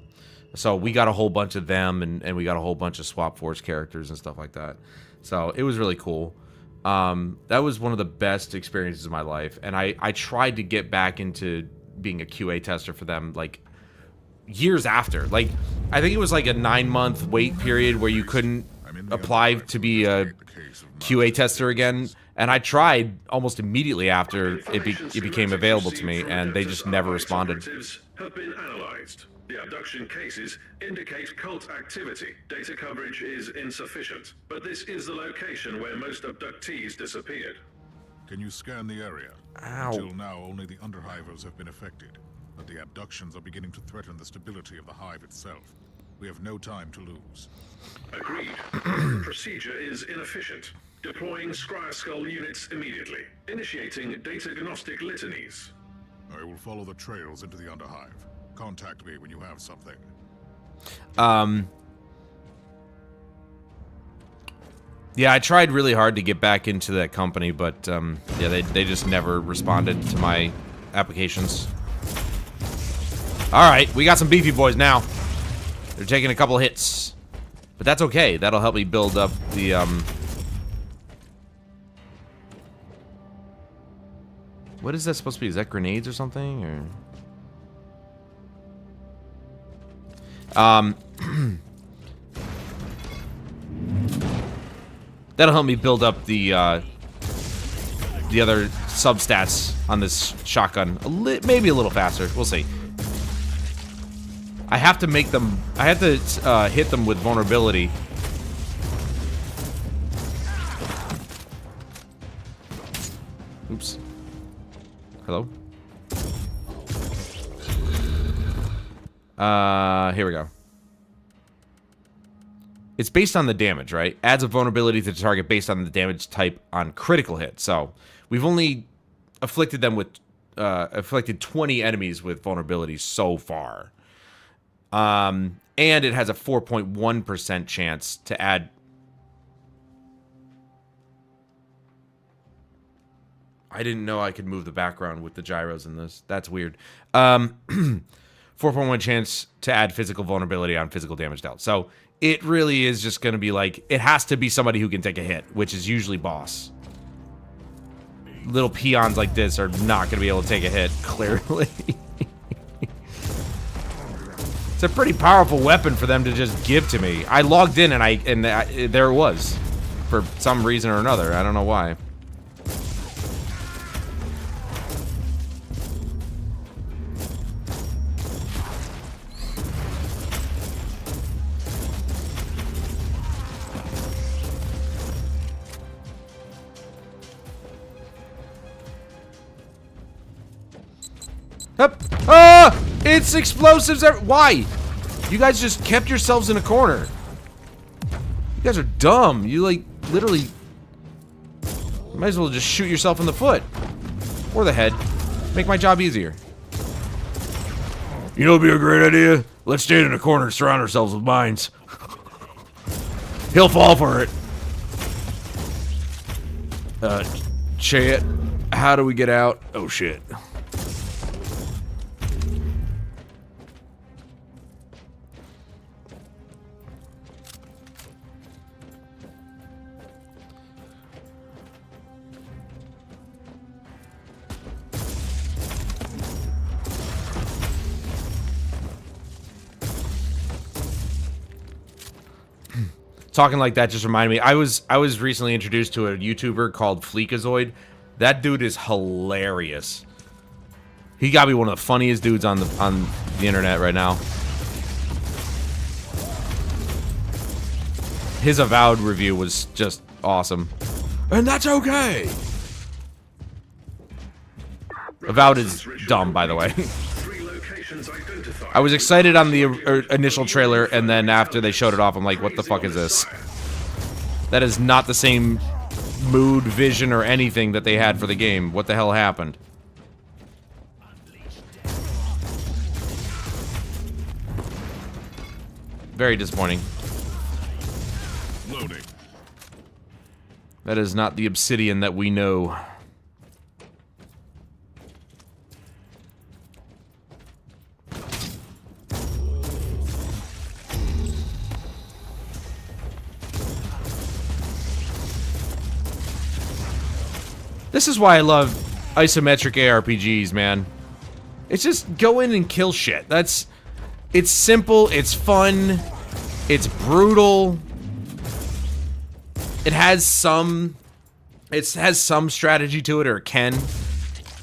So we got a whole bunch of them, and we got a whole bunch of Swap Force characters and stuff like that. So it was really cool. That was one of the best experiences of my life, and I tried to get back into being a QA tester for them, like, years after. Like, I think it was like a 9-month wait period where you couldn't apply to be a QA tester again. And I tried almost immediately after it became available to me, and they just never responded. Have been analyzed. The abduction cases indicate cult activity. Data coverage is insufficient, but this is the location where most abductees disappeared. Can you scan the area? Ow. Until now, only the underhivers have been affected, but the abductions are beginning to threaten the stability of the hive itself. We have no time to lose. Agreed. Procedure is inefficient. Deploying Scryer Skull units immediately. Initiating data gnostic litanies. I will follow the trails into the Underhive. Contact me when you have something. Yeah, I tried really hard to get back into that company, but, yeah, they just never responded to my applications. Alright, we got some beefy boys now. They're taking a couple hits. But that's okay. That'll help me build up the, What is that supposed to be? Is that grenades or something? Or... That'll help me build up the other substats on this shotgun. Maybe a little faster. We'll see. I have to make them... I have to hit them with vulnerability. Oops. Hello? Here we go. It's based on the damage, right? Adds a vulnerability to the target based on the damage type on critical hit. So, we've only afflicted them with... afflicted 20 enemies with vulnerability so far. And it has a 4.1% chance to add... I didn't know I could move the background with the gyros in this. That's weird. 4.1 chance to add physical vulnerability on physical damage dealt. So it really is just going to be like, it has to be somebody who can take a hit, which is usually boss. Little peons like this are not going to be able to take a hit, clearly. It's a pretty powerful weapon for them to just give to me. I logged in and there it was. For some reason or another. I don't know why. Up. Ah! It's explosives. Why? You guys just kept yourselves in a corner. You guys are dumb. You, like, literally... might as well just shoot yourself in the foot. Or the head. Make my job easier. You know what'd be a great idea? Let's stand in a corner and surround ourselves with mines. He'll fall for it. Chat. How do we get out? Oh, shit. Talking like that just reminded me. I was recently introduced to a YouTuber called Fleekazoid. That dude is hilarious. He got me one of the funniest dudes on the internet right now. His Avowed review was just awesome. And that's okay. Avowed is dumb, by the way. I was excited on the initial trailer, and then after they showed it off, I'm like, what the fuck is this? That is not the same mood, vision, or anything that they had for the game. What the hell happened? Very disappointing. Loading. That is not the Obsidian that we know. This is why I love isometric ARPGs, man. It's just go in and kill shit. It's simple, it's fun, it's brutal. It has some strategy to it, or it can.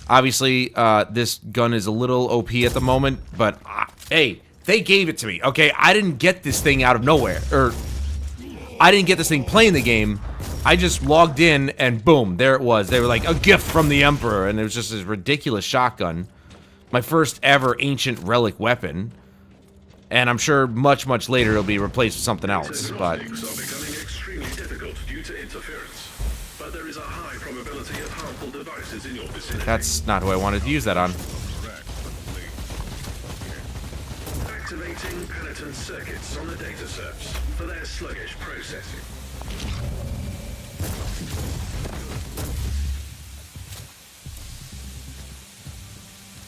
Obviously, this gun is a little OP at the moment, but hey, they gave it to me, okay? I didn't get this thing out of nowhere, or I didn't get this thing playing the game. I just logged in, and boom, there it was. They were like, a gift from the Emperor, and it was just this ridiculous shotgun. My first ever ancient relic weapon. And I'm sure much, much later it'll be replaced with something else, but... Diagnostics are becoming extremely difficult due to interference. But there is a high probability of harmful devices in your vicinity. That's not who I wanted to use that on. Activating penitent circuits on the data serves for their sluggish processing.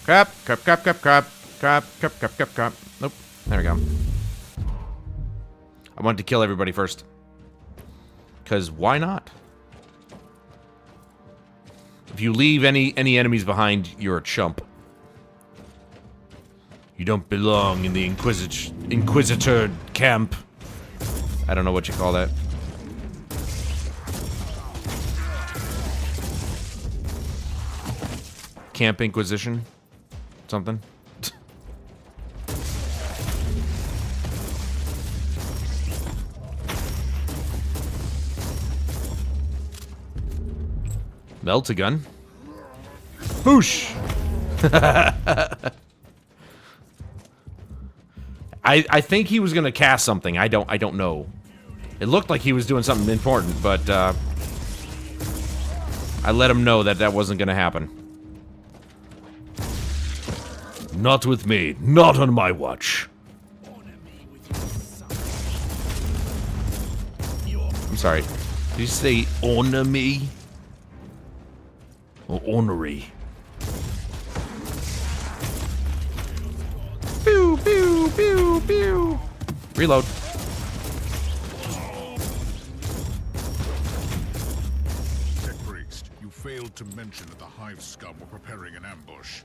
Crap, crap, crap, crap, crap, crap, crap, crap, crap, crap. Nope. There we go. I wanted to kill everybody first. Because why not? If you leave any enemies behind, you're a chump. You don't belong in the Inquisitor camp. I don't know what you call that. Camp Inquisition? Something? Melt a gun. Boosh! I think he was gonna cast something. I don't know. It looked like he was doing something important, but I let him know that that wasn't gonna happen. Not with me. Not on my watch. I'm sorry. Did you say honor me? Or ornery? Pew, pew, pew, pew. Reload. Tech Priest, you failed to mention that the Hive scum were preparing an ambush.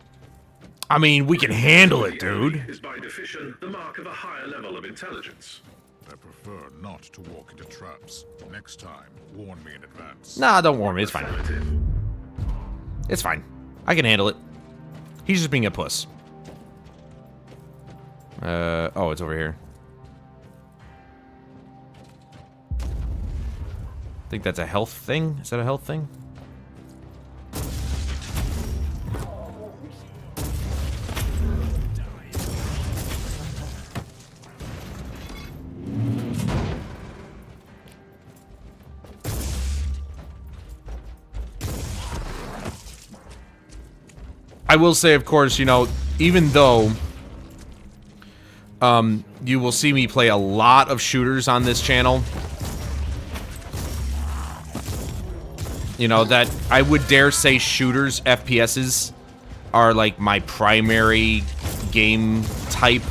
I mean, we can handle it, dude. Is by definition the mark of a higher level of intelligence. I prefer not to walk into traps. Next time, warn me in advance. Nah, don't warn me. It's fine. Affirmative. It's fine. I can handle it. He's just being a puss. Oh, it's over here. I think that's a health thing. Is that a health thing? I will say, of course, you know, even though you will see me play a lot of shooters on this channel, you know, that I would dare say shooters, FPSs, are like my primary game type,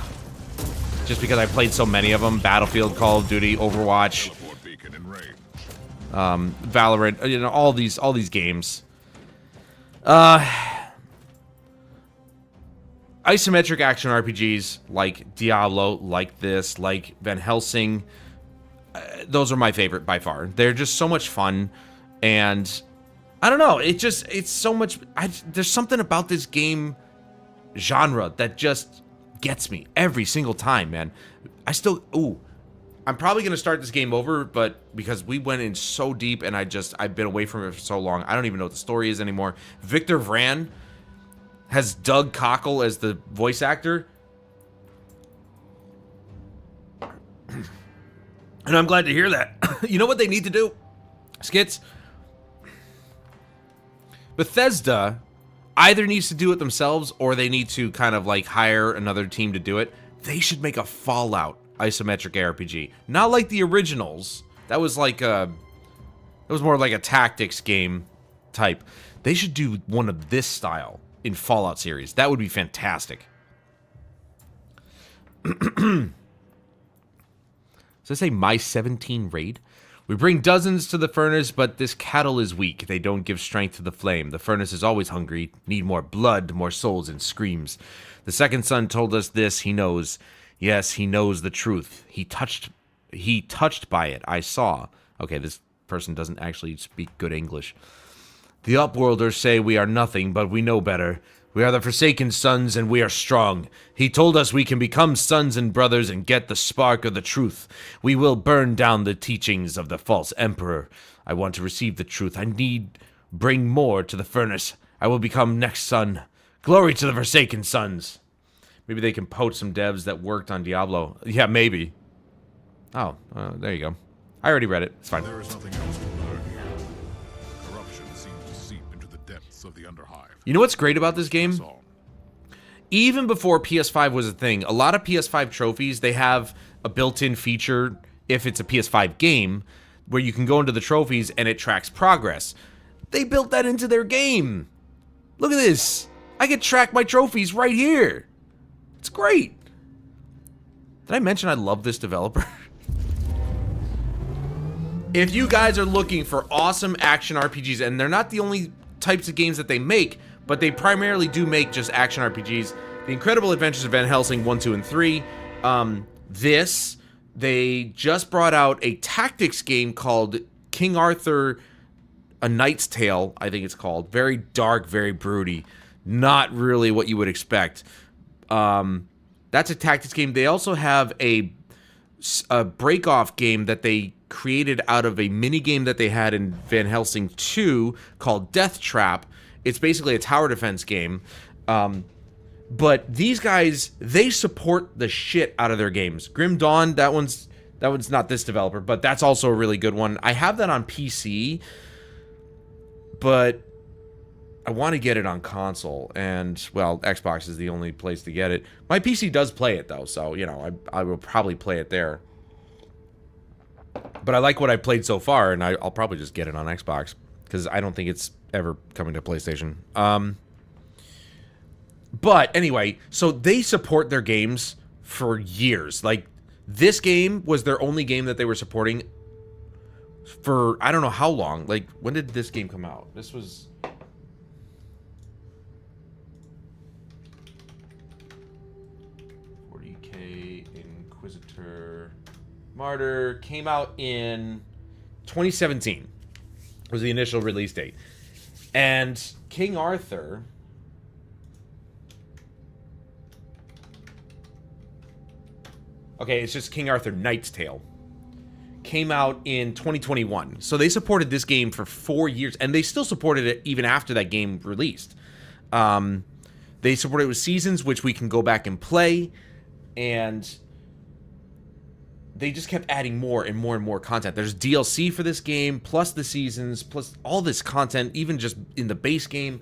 just because I played so many of them. Battlefield, Call of Duty, Overwatch, Teleport beacon in range. Valorant, you know, all these games. Isometric action RPGs like Diablo, like this, like Van Helsing, those are my favorite by far. They're just so much fun, and I don't know, it's so much, there's something about this game genre that just gets me every single time, man. I'm probably going to start this game over, but because we went in so deep and I've been away from it for so long, I don't even know what the story is anymore. Victor Vran has Doug Cockle as the voice actor. And I'm glad to hear that. You know what they need to do? Skits? Bethesda either needs to do it themselves or they need to kind of like hire another team to do it. They should make a Fallout isometric RPG. Not like the originals. That was like it was more like a tactics game type. They should do one of this style in Fallout series. That would be fantastic. Does it say my 17 raid? We bring dozens to the furnace, but this cattle is weak. They don't give strength to the flame. The furnace is always hungry. Need more blood, more souls, and screams. The second son told us this. He knows. Yes, he knows the truth. He touched by it. I saw. Okay, this person doesn't actually speak good English. The Upworlders say we are nothing, but we know better. We are the Forsaken Sons, and we are strong. He told us we can become sons and brothers and get the spark of the truth. We will burn down the teachings of the false emperor. I want to receive the truth. I need bring more to the furnace. I will become next son. Glory to the Forsaken Sons. Maybe they can poach some devs that worked on Diablo. Yeah, maybe. Oh, there you go. I already read it. It's fine. There is nothing else to learn here. Corruption seems to seep into the depths of the Underhive. You know what's great about this game? That's all. Even before PS5 was a thing, a lot of PS5 trophies, they have a built-in feature, if it's a PS5 game, where you can go into the trophies and it tracks progress. They built that into their game. Look at this. I can track my trophies right here. It's great. Did I mention I love this developer? If you guys are looking for awesome action RPGs, and they're not the only types of games that they make, but they primarily do make just action RPGs. The Incredible Adventures of Van Helsing 1, 2, and 3. They just brought out a tactics game called King Arthur, A Knight's Tale, I think it's called. Very dark, very broody. Not really what you would expect. That's a tactics game. They also have a break-off game that they created out of a mini game that they had in Van Helsing 2 called Death Trap. It's basically a tower defense game. But these guys, they support the shit out of their games. Grim Dawn, that one's not this developer, but that's also a really good one. I have that on PC, but I want to get it on console, and, well, Xbox is the only place to get it. My PC does play it, though, so, you know, I will probably play it there. But I like what I've played so far, and I'll probably just get it on Xbox, because I don't think it's ever coming to PlayStation. But anyway, so they support their games for years. Like, this game was their only game that they were supporting for I don't know how long. Like, when did this game come out? This was... Inquisitor Martyr came out in 2017 was the initial release date. And King Arthur... Okay, it's just King Arthur Knight's Tale. Came out in 2021. So they supported this game for 4 years, and they still supported it even after that game released. They supported it with seasons, which we can go back and play, and they just kept adding more and more and more content. There's DLC for this game, plus the seasons, plus all this content, even just in the base game.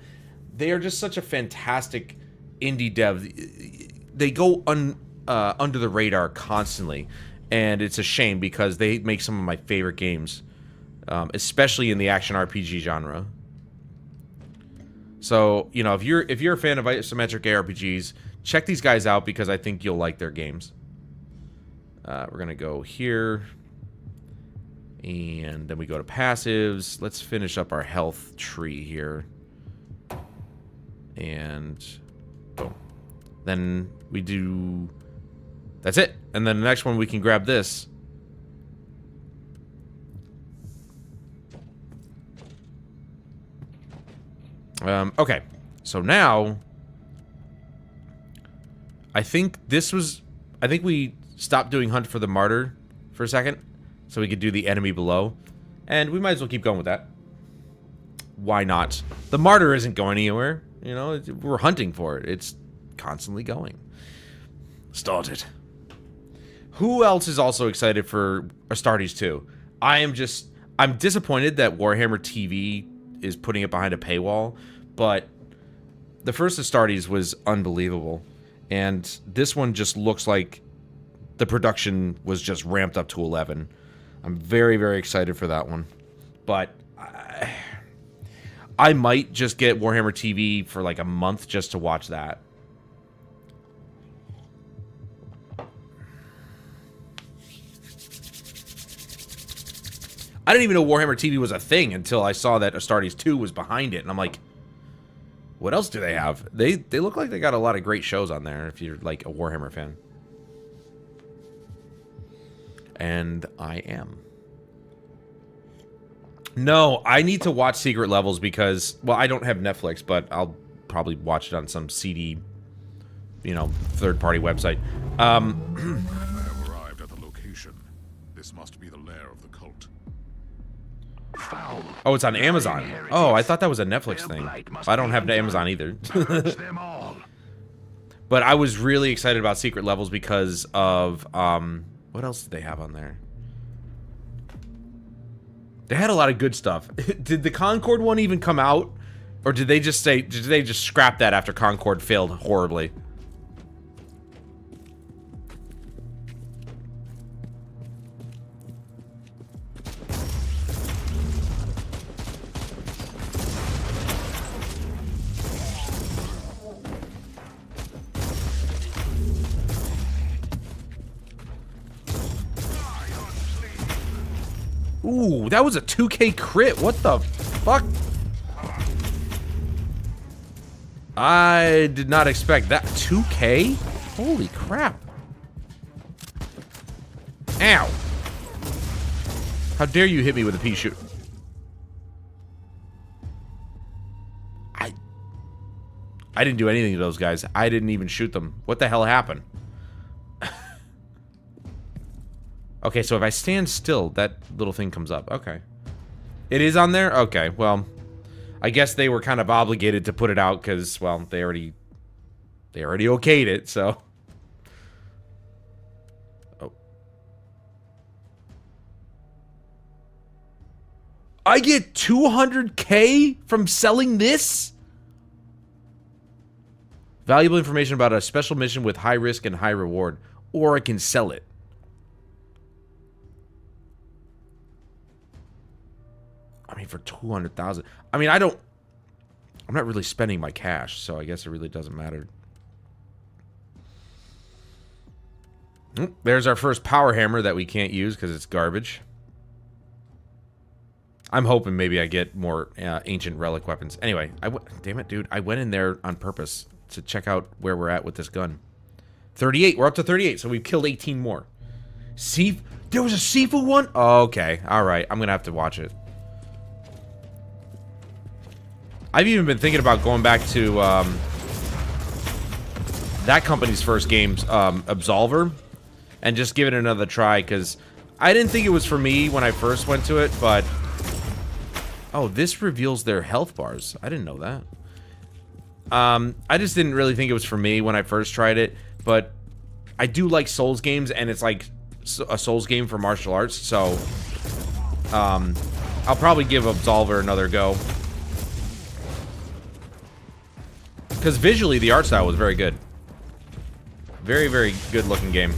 They are just such a fantastic indie dev. They go under the radar constantly, and it's a shame because they make some of my favorite games, especially in the action RPG genre. So, you know, if you're a fan of isometric ARPGs, check these guys out because I think you'll like their games. We're gonna go here, and then we go to passives. Let's finish up our health tree here, and boom. Then we do. That's it. And then the next one, we can grab this. Okay. So now, I think we stopped doing Hunt for the Martyr for a second, so we could do the enemy below. And we might as well keep going with that. Why not? The Martyr isn't going anywhere. You know, we're hunting for it. It's constantly going. Start it. Who else is also excited for Astartes 2? I'm disappointed that Warhammer TV is putting it behind a paywall, but the first Astartes was unbelievable, and this one just looks like the production was just ramped up to 11. I'm very, very excited for that one, but I might just get Warhammer TV for like a month just to watch that. I didn't even know Warhammer TV was a thing until I saw that Astartes 2 was behind it, and I'm like, what else do they have? They look like they got a lot of great shows on there if you're like a Warhammer fan. And I am. No, I need to watch Secret Levels because, well, I don't have Netflix, but I'll probably watch it on some CD, you know, third-party website. I have arrived at the location. This must be the lair of the cult. Oh, it's on Amazon. Oh, I thought that was a Netflix thing. I don't have Amazon either. But I was really excited about secret levels because of, what else did they have on there? They had a lot of good stuff. Did the Concord one even come out? Or did they just say, did they just scrap that after Concord failed horribly? Ooh, that was a 2K crit. What the fuck? I did not expect that. 2K? Holy crap. Ow. How dare you hit me with a pea shoot? I didn't do anything to those guys. I didn't even shoot them. What the hell happened? Okay, so if I stand still, that little thing comes up. Okay. It is on there? Okay, well, I guess they were kind of obligated to put it out because, well, they already okayed it, so. Oh. I get 200K from selling this? Valuable information about a special mission with high risk and high reward. Or I can sell it. I mean, for 200,000. I mean, I'm not really spending my cash, so I guess it really doesn't matter. There's our first power hammer that we can't use because it's garbage. I'm hoping maybe I get more ancient relic weapons. Anyway, damn it, dude. I went in there on purpose to check out where we're at with this gun. 38. We're up to 38, so we've killed 18 more. There was a Sifu one? Oh, okay. All right. I'm going to have to watch it. I've even been thinking about going back to that company's first games, Absolver, and just give it another try, because I didn't think it was for me when I first went to it, but... Oh, this reveals their health bars. I didn't know that. I just didn't really think it was for me when I first tried it, but I do like Souls games, and it's like a Souls game for martial arts, so... I'll probably give Absolver another go. Because visually, the art style was very good. Very, very good looking game.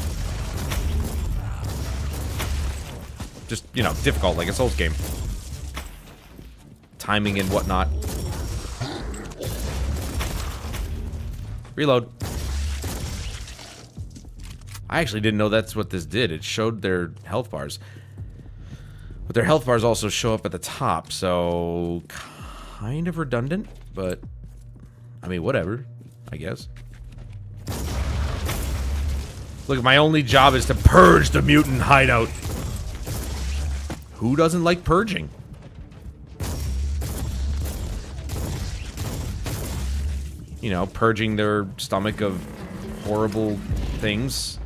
Just, you know, difficult, like a Souls game. Timing and whatnot. Reload. I actually didn't know that's what this did. It showed their health bars. But their health bars also show up at the top, so... kind of redundant, but... I mean, whatever, I guess. Look, my only job is to purge the mutant hideout. Who doesn't like purging? You know, purging their stomach of horrible things.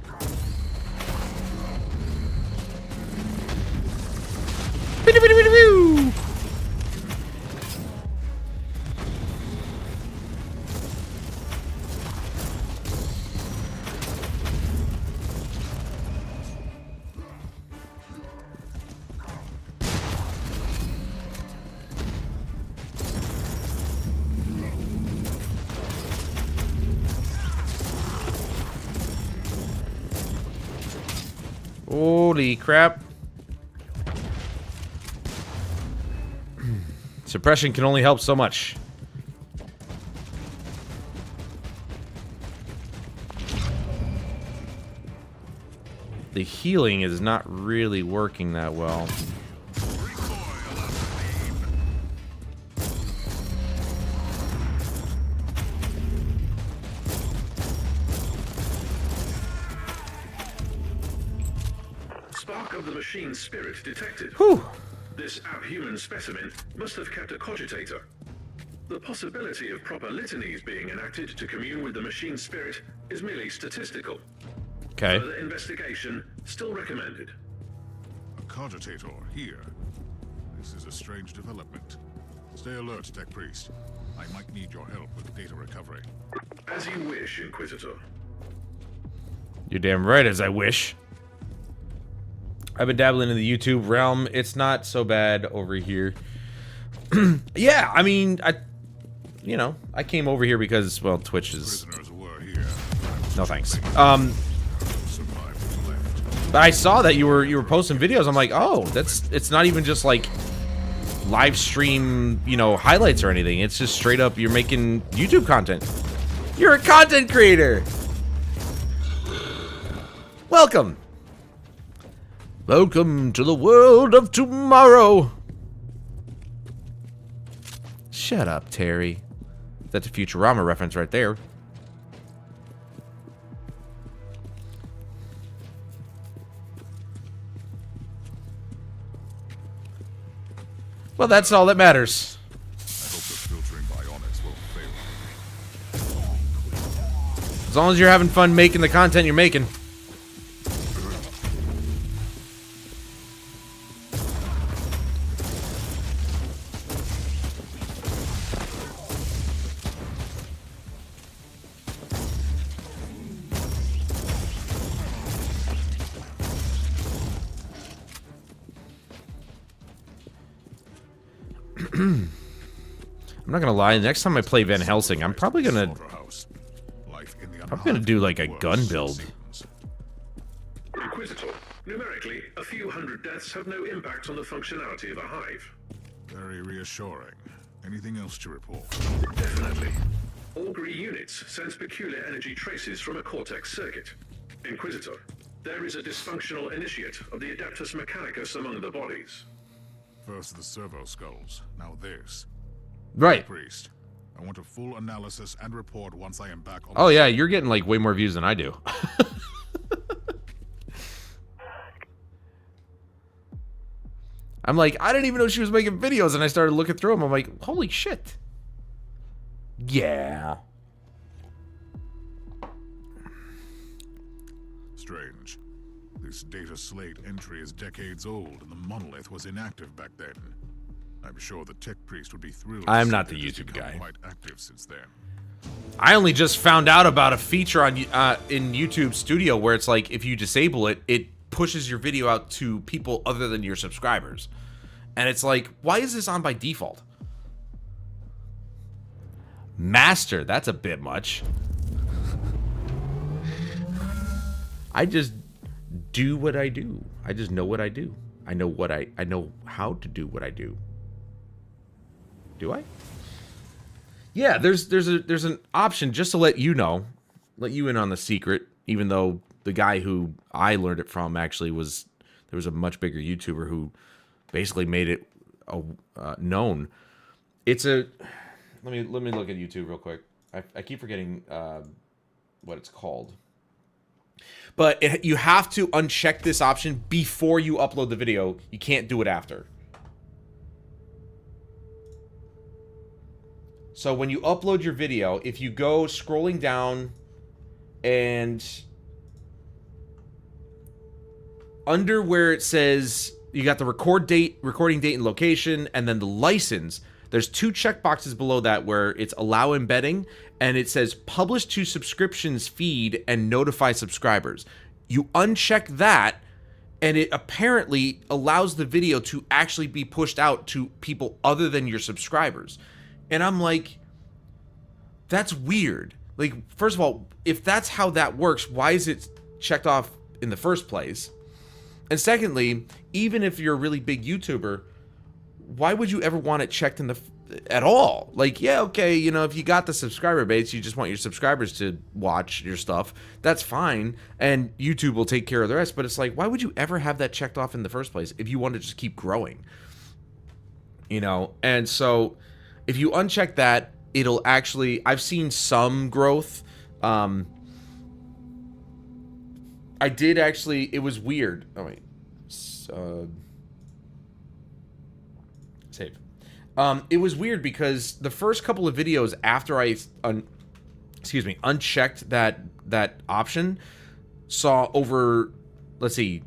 Holy crap. Suppression can only help so much. The healing is not really working that well. Machine spirit detected. Whew. This abhuman specimen must have kept a cogitator. The possibility of proper litanies being enacted to commune with the machine spirit is merely statistical. Okay. Further investigation still recommended. A cogitator here. This is a strange development. Stay alert, Tech Priest. I might need your help with data recovery. As you wish, Inquisitor. You're damn right, as I wish. I've been dabbling in the YouTube realm. It's not so bad over here. Yeah, I mean, I came over here because, well, Twitch is... Prisoners were here. No thanks. Survivors left. But I saw that you were posting videos. I'm like, oh, it's not even just like live stream, highlights or anything. It's just straight up you're making YouTube content. You're a content creator. Welcome. Welcome to the world of tomorrow. Shut up, Terry. That's a Futurama reference right there. Well, that's all that matters. I hope the filtering bionics will fail. As long as you're having fun making the content you're making. I'm not gonna lie, next time I play Van Helsing, I'm probably gonna do like a gun build. Inquisitor, numerically, a few hundred deaths have no impact on the functionality of a hive. Very reassuring. Anything else to report? Definitely. Augury units sense peculiar energy traces from a cortex circuit. Inquisitor, there is a dysfunctional initiate of the Adeptus Mechanicus among the bodies. First the servo skulls, now this. Right. Priest, I want a full analysis and report once I am back on. Oh yeah, you're getting like way more views than I do. I'm like, I didn't even know she was making videos, and I started looking through them. I'm like, holy shit. Yeah. Strange. This data slate entry is decades old, and the monolith was inactive back then. I'm sure the tech priest would be thrilled. I'm not the it has YouTube become guy. Quite active since then. I only just found out about a feature on in YouTube Studio where it's like if you disable it, it pushes your video out to people other than your subscribers. And it's like, why is this on by default? Master, that's a bit much. I just do what I do. I just know what I do. I know how to do what I do. Do I? Yeah, there's an option just to let you know, let you in on the secret, even though the guy who I learned it from actually there was a much bigger YouTuber who basically made it known. It's a let me look at YouTube real quick. I keep forgetting what it's called. But you have to uncheck this option before you upload the video. You can't do it after. So when you upload your video, if you go scrolling down and under where it says you got the recording date and location, and then the license, there's two checkboxes below that where it's allow embedding, and it says publish to subscriptions feed and notify subscribers. You uncheck that, and it apparently allows the video to actually be pushed out to people other than your subscribers. And I'm like, that's weird. Like, first of all, if that's how that works, why is it checked off in the first place? And secondly, even if you're a really big YouTuber, why would you ever want it checked in at all? Like, yeah, okay, if you got the subscriber base, you just want your subscribers to watch your stuff, that's fine, and YouTube will take care of the rest. But it's like, why would you ever have that checked off in the first place if you want to just keep growing? And so if you uncheck that, it'll actually, I've seen some growth. I did actually, it was weird. Oh wait, save. It was weird because the first couple of videos after I unchecked that option saw over, let's see,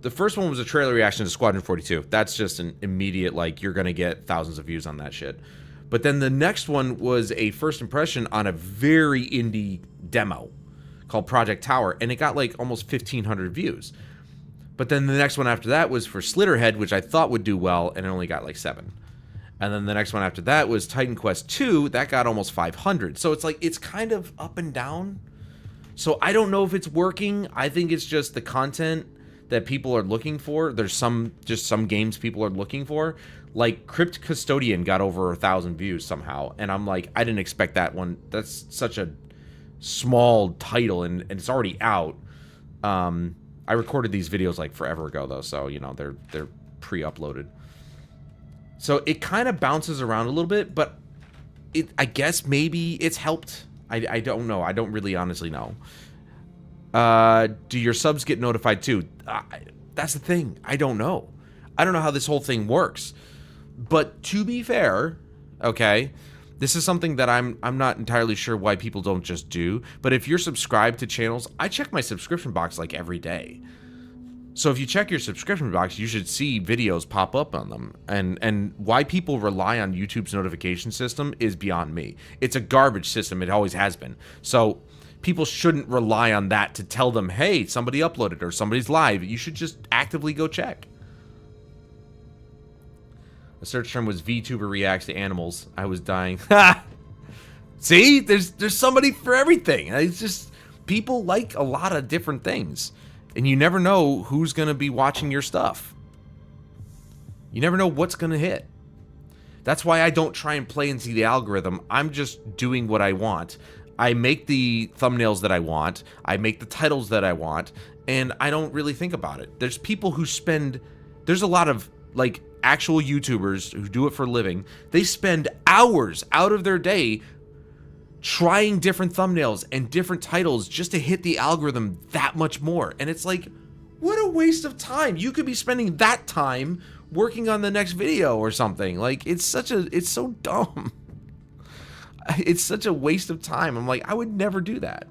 the first one was a trailer reaction to Squadron 42. That's just an immediate, like, you're gonna get thousands of views on that shit. But then the next one was a first impression on a very indie demo called Project Tower, and it got like almost 1,500 views. But then the next one after that was for Slitterhead, which I thought would do well, and it only got like 7. And then the next one after that was Titan Quest 2, that got almost 500. So it's like, it's kind of up and down. So I don't know if it's working. I think it's just the content that people are looking for. There's some games people are looking for. Like Crypt Custodian got over 1,000 views somehow. And I'm like, I didn't expect that one. That's such a small title, and it's already out. I recorded these videos like forever ago though, so you know they're pre-uploaded. So it kind of bounces around a little bit, but I guess maybe it's helped. I don't know. I don't really honestly know. Do your subs get notified too? That's the thing. I don't know. I don't know how this whole thing works. But to be fair, okay, this is something that I'm not entirely sure why people don't just do. But if you're subscribed to channels, I check my subscription box like every day. So if you check your subscription box, you should see videos pop up on them. And why people rely on YouTube's notification system is beyond me. It's a garbage system. It always has been. So people shouldn't rely on that to tell them, hey, somebody uploaded or somebody's live. You should just actively go check. The search term was VTuber reacts to animals. I was dying. See? There's somebody for everything. It's just, people like a lot of different things. And you never know who's going to be watching your stuff. You never know what's going to hit. That's why I don't try and play into the algorithm. I'm just doing what I want. I make the thumbnails that I want. I make the titles that I want. And I don't really think about it. There's people who spend... There's a lot of, like, actual YouTubers who do it for a living. They spend hours out of their day trying different thumbnails and different titles just to hit the algorithm that much more. And it's like, what a waste of time. You could be spending that time working on the next video or something. Like, it's so dumb. It's such a waste of time. I'm like, I would never do that.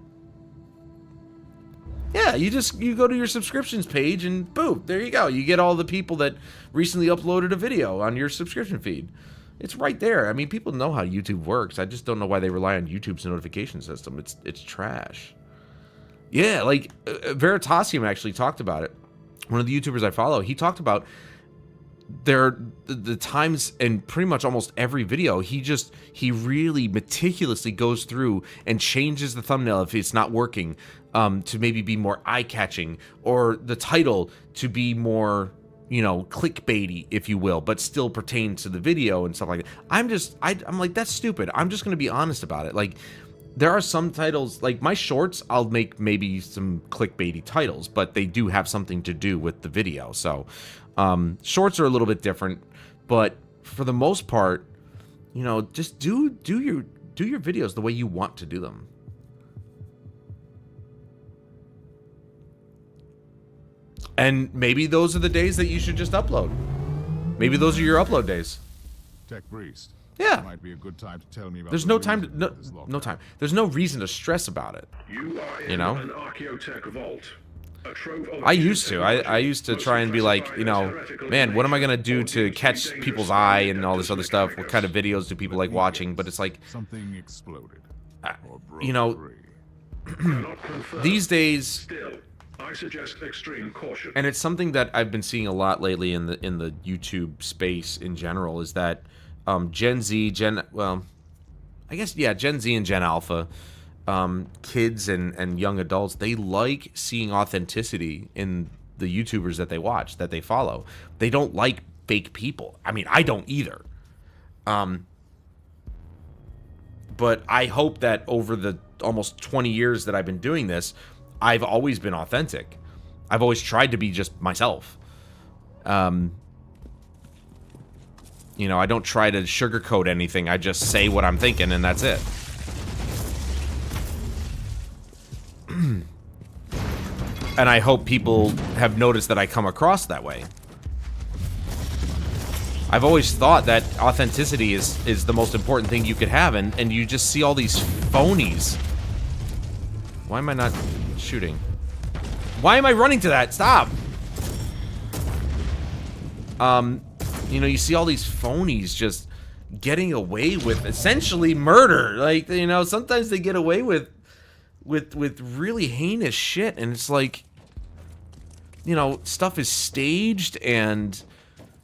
Yeah, you go to your subscriptions page and boom, there you go. You get all the people that recently uploaded a video on your subscription feed. It's right there. I mean, people know how YouTube works. I just don't know why they rely on YouTube's notification system. It's trash. Yeah, like Veritasium actually talked about it. One of the YouTubers I follow, he talked about the times in pretty much almost every video, he really meticulously goes through and changes the thumbnail if it's not working, to maybe be more eye-catching, or the title to be more, you know, clickbaity, if you will, but still pertain to the video and stuff like that. I'm like, that's stupid. I'm just gonna be honest about it. Like, there are some titles, like my shorts, I'll make maybe some clickbaity titles, but they do have something to do with the video. So shorts are a little bit different, but for the most part, you know, just do your videos the way you want to do them. And maybe those are the days that you should just upload. Maybe those are your upload days. Tech Priest. Yeah. Might be a good time to tell me about. There's no time to no time. There's no reason to stress about it. You are in you know? an archaeotech vault. A trove of I used to try and be like, you know, man, what am I gonna do to catch people's eye and all this other stuff? What kind of videos do people like watching? But it's like, something exploded. Or broke you know, free. these days. Still, I suggest extreme caution. And it's something that I've been seeing a lot lately in the YouTube space in general, is that Gen Z and Gen Alpha, kids and young adults, they like seeing authenticity in the YouTubers that they watch, that they follow. They don't like fake people. I mean, I don't either. But I hope that over the almost 20 years that I've been doing this, I've always been authentic. I've always tried to be just myself. You know, I don't try to sugarcoat anything. I just say what I'm thinking, and that's it. And I hope people have noticed that I come across that way. I've always thought that authenticity is the most important thing you could have, and you just see all these phonies. Why am I not shooting? Why am I running to that? Stop! You know, you see all these phonies just getting away with essentially murder. Like, you know, sometimes they get away with really heinous shit, and it's like, you know, stuff is staged, and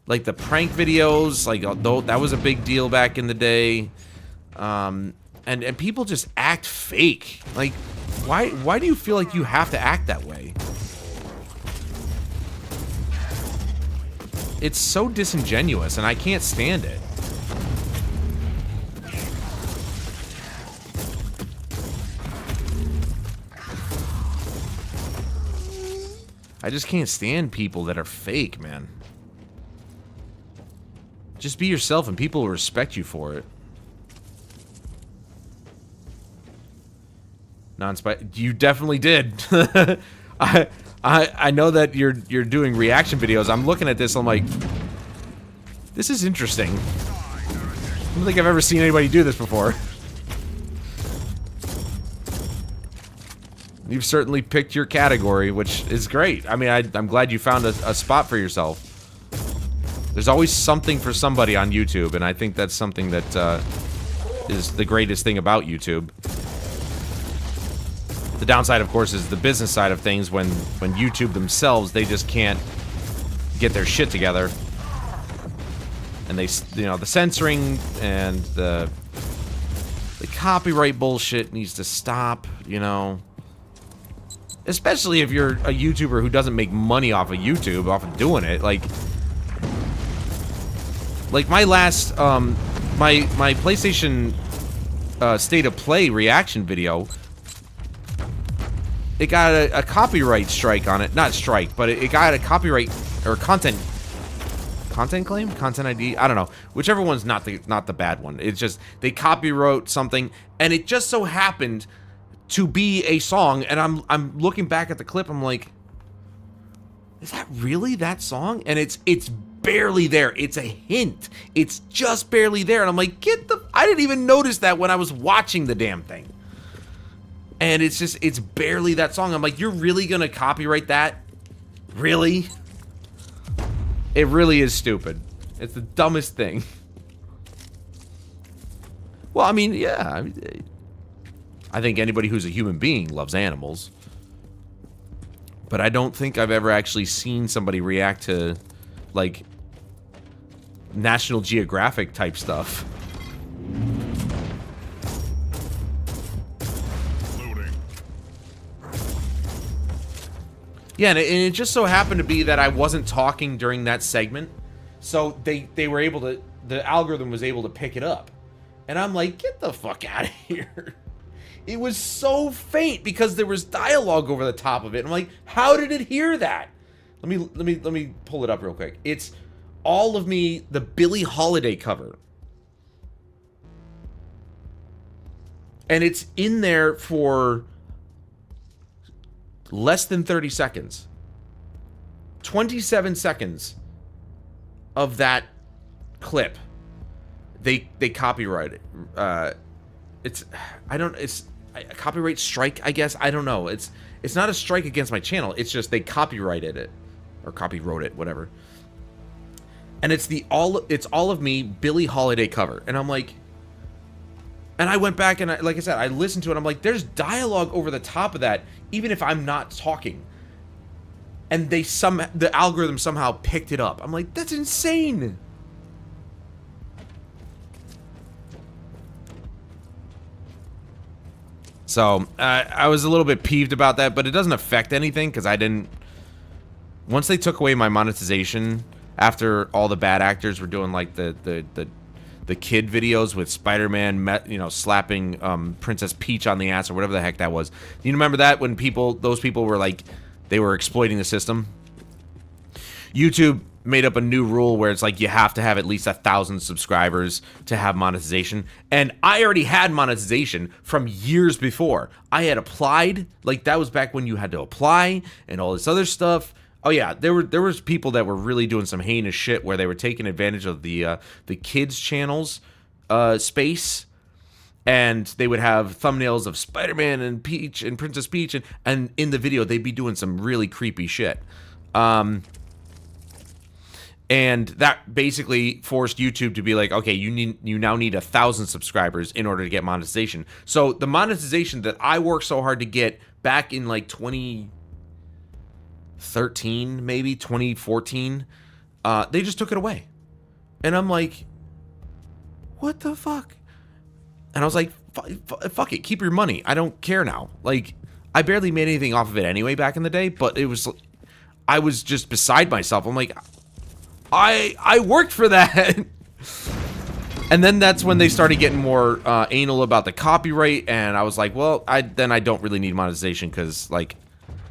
like the prank videos, like, although that was a big deal back in the day, and people just act fake. Like, why do you feel like you have to act that way? It's so disingenuous, and I can't stand it. I just can't stand people that are fake, man. Just be yourself and people will respect you for it. You definitely did. I know that you're doing reaction videos. I'm looking at this, I'm like, this is interesting. I don't think I've ever seen anybody do this before. You've certainly picked your category, which is great. I mean, I'm glad you found a spot for yourself. There's always something for somebody on YouTube, and I think that's something that is the greatest thing about YouTube. The downside, of course, is the business side of things. When YouTube themselves, they just can't get their shit together, and they, you know, the censoring and the copyright bullshit needs to stop. You know. Especially if you're a YouTuber who doesn't make money off of YouTube, off of doing it. Like my last, my PlayStation State of Play reaction video, it got a copyright strike on it. Not strike, but it got a copyright, or content claim? Content ID? I don't know. Whichever one's not the bad one. It's just, they copywrote something, and it just so happened to be a song, and I'm looking back at the clip, I'm like, is that really that song? And it's barely there. It's a hint. It's just barely there, and I'm like, I didn't even notice that when I was watching the damn thing. And it's barely that song. I'm like, you're really gonna copyright that? Really? It really is stupid. It's the dumbest thing. Well, I mean, yeah, I think anybody who's a human being loves animals. But I don't think I've ever actually seen somebody react to, like, National Geographic type stuff. Loading. Yeah, and it just so happened to be that I wasn't talking during that segment. So they were able to, the algorithm was able to pick it up. And I'm like, get the fuck out of here. It was so faint because there was dialogue over the top of it. I'm like, how did it hear that? Let me pull it up real quick. It's All of Me, the Billie Holiday cover. And it's in there for less than 30 seconds. 27 seconds of that clip. They copyrighted. It's a copyright strike, I guess. I don't know. It's not a strike against my channel. It's just they copyrighted it, or copywrote it, whatever. And it's All of Me Billie Holiday cover, and I'm like, and I went back and like I said, I listened to it. I'm like, there's dialogue over the top of that, even if I'm not talking. And the algorithm somehow picked it up. I'm like, that's insane. So, I was a little bit peeved about that, but it doesn't affect anything, because I didn't... Once they took away my monetization, after all the bad actors were doing, like, the kid videos with Spider-Man, you know, slapping Princess Peach on the ass, or whatever the heck that was. You remember that, when those people were, like, they were exploiting the system? YouTube made up a new rule where it's like you have to have at least 1,000 subscribers to have monetization, and I already had monetization from years before. I had applied, like that was back when you had to apply and all this other stuff. Oh yeah, there was people that were really doing some heinous shit where they were taking advantage of the kids channels space, and they would have thumbnails of Spider-Man and Peach and Princess Peach, and in the video they'd be doing some really creepy shit. And that basically forced YouTube to be like, okay, you now need 1,000 subscribers in order to get monetization. So the monetization that I worked so hard to get back in like 2013, maybe 2014, they just took it away. And I'm like, what the fuck? And I was like, fuck it, keep your money. I don't care now. Like, I barely made anything off of it anyway back in the day, but I was just beside myself. I'm like, I worked for that. And then that's when they started getting more anal about the copyright, and I was like, well, then I don't really need monetization, because, like,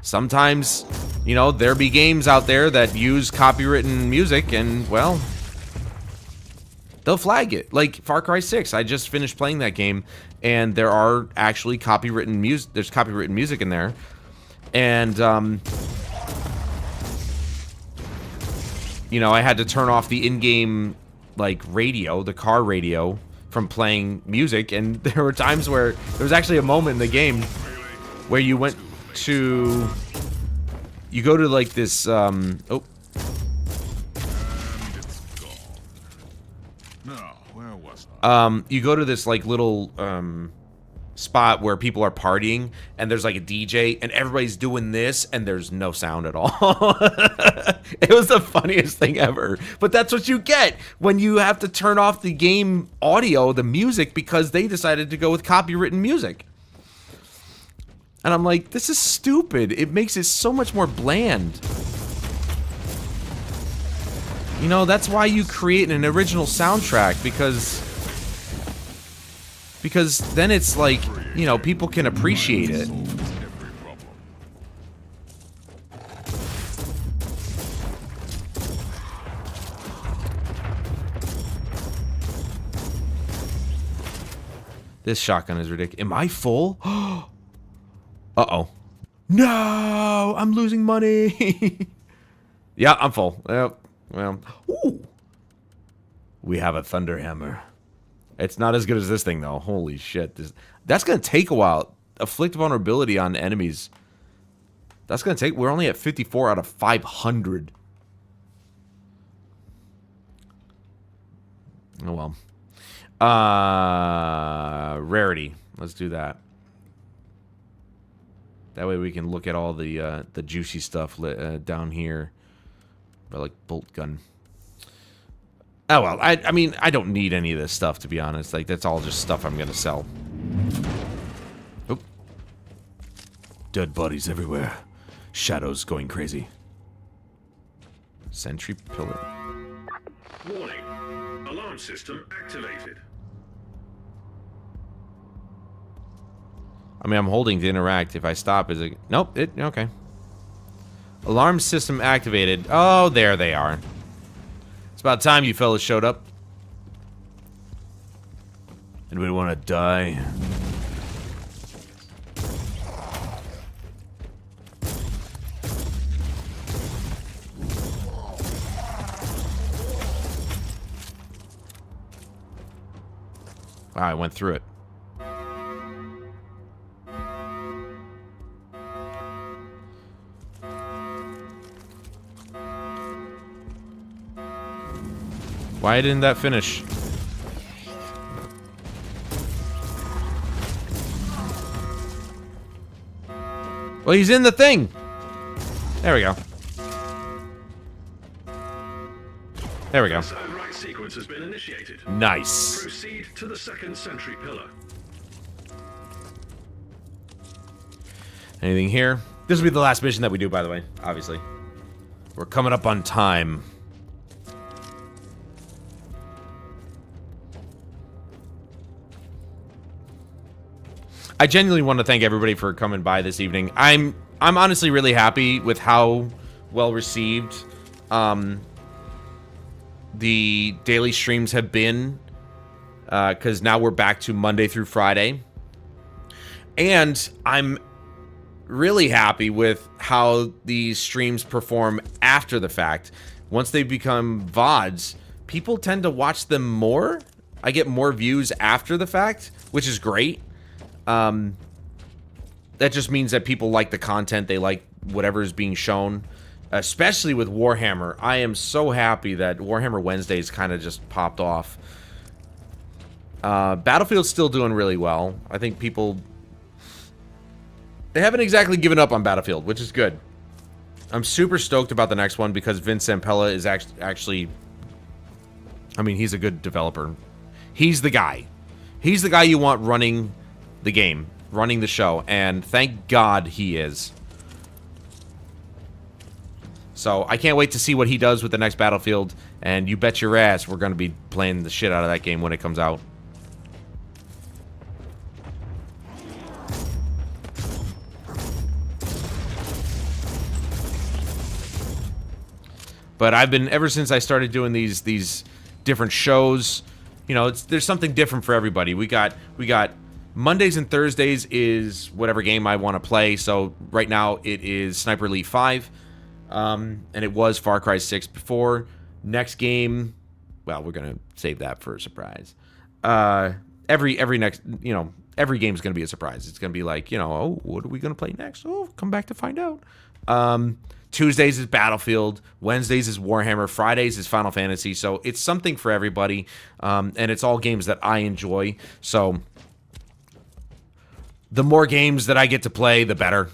sometimes, you know, there be games out there that use copywritten music, and, well, they'll flag it. Like Far Cry 6, I just finished playing that game, and there are actually copywritten music. There's copywritten music in there, and you know, I had to turn off the in-game, like, radio, the car radio, from playing music, and there were times where there was actually a moment in the game where you went to, you go to, like, this, oh. And it's gone. Now, where was I? You go to this, like, little, spot where people are partying, and there's like a DJ, and everybody's doing this, and there's no sound at all. It was the funniest thing ever. But that's what you get when you have to turn off the game audio, the music, because they decided to go with copywritten music. And I'm like, this is stupid. It makes it so much more bland. You know, that's why you create an original soundtrack, because then it's like, you know, people can appreciate it. This shotgun is ridiculous. Am I full? Uh-oh. No! I'm losing money! Yeah, I'm full. Well, ooh. We have a Thunderhammer. It's not as good as this thing, though. Holy shit. That's going to take a while. Afflict vulnerability on enemies. That's going to take... We're only at 54 out of 500. Oh, well. Rarity. Let's do that. That way we can look at all the juicy stuff down here. But like bolt gun. Oh, well, I mean, I don't need any of this stuff, to be honest. Like, that's all just stuff I'm gonna sell. Oop. Dead bodies everywhere. Shadows going crazy. Sentry pillar. Warning. Alarm system activated. I mean, I'm holding to interact. If I stop, is it... Nope, okay. Alarm system activated. Oh, there they are. It's about time you fellas showed up. Anybody want to die? Wow, I went through it. Why didn't that finish? Well, he's in the thing. There we go. There we go. The right sequence has been initiated. Nice. Proceed to the second sentry pillar. Anything here? This will be the last mission that we do, by the way, obviously. We're coming up on time. I genuinely want to thank everybody for coming by this evening. I'm honestly really happy with how well received the daily streams have been, because now we're back to Monday through Friday. And I'm really happy with how these streams perform after the fact. Once they become VODs, people tend to watch them more. I get more views after the fact, which is great. That just means that people like the content, they like whatever is being shown, especially with Warhammer. I am so happy that Warhammer Wednesdays kind of just popped off. Battlefield's still doing really well. I think people... They haven't exactly given up on Battlefield, which is good. I'm super stoked about the next one because Vince Zampella is actually... I mean, he's a good developer. He's the guy. He's the guy you want running the game, running the show, and thank God he is. So I can't wait to see what he does with the next Battlefield, and you bet your ass we're going to be playing the shit out of that game when it comes out. But I've been, ever since I started doing these different shows, you know, there's something different for everybody. We got Mondays and Thursdays is whatever game I want to play. So right now it is Sniper Elite 5, and it was Far Cry 6 before. Next game, well, we're gonna save that for a surprise. Every next, you know, every game's gonna be a surprise. It's gonna be like, you know, oh, what are we gonna play next? Oh, come back to find out. Tuesdays is Battlefield, Wednesdays is Warhammer, Fridays is Final Fantasy, so it's something for everybody, and it's all games that I enjoy, so the more games that I get to play, the better.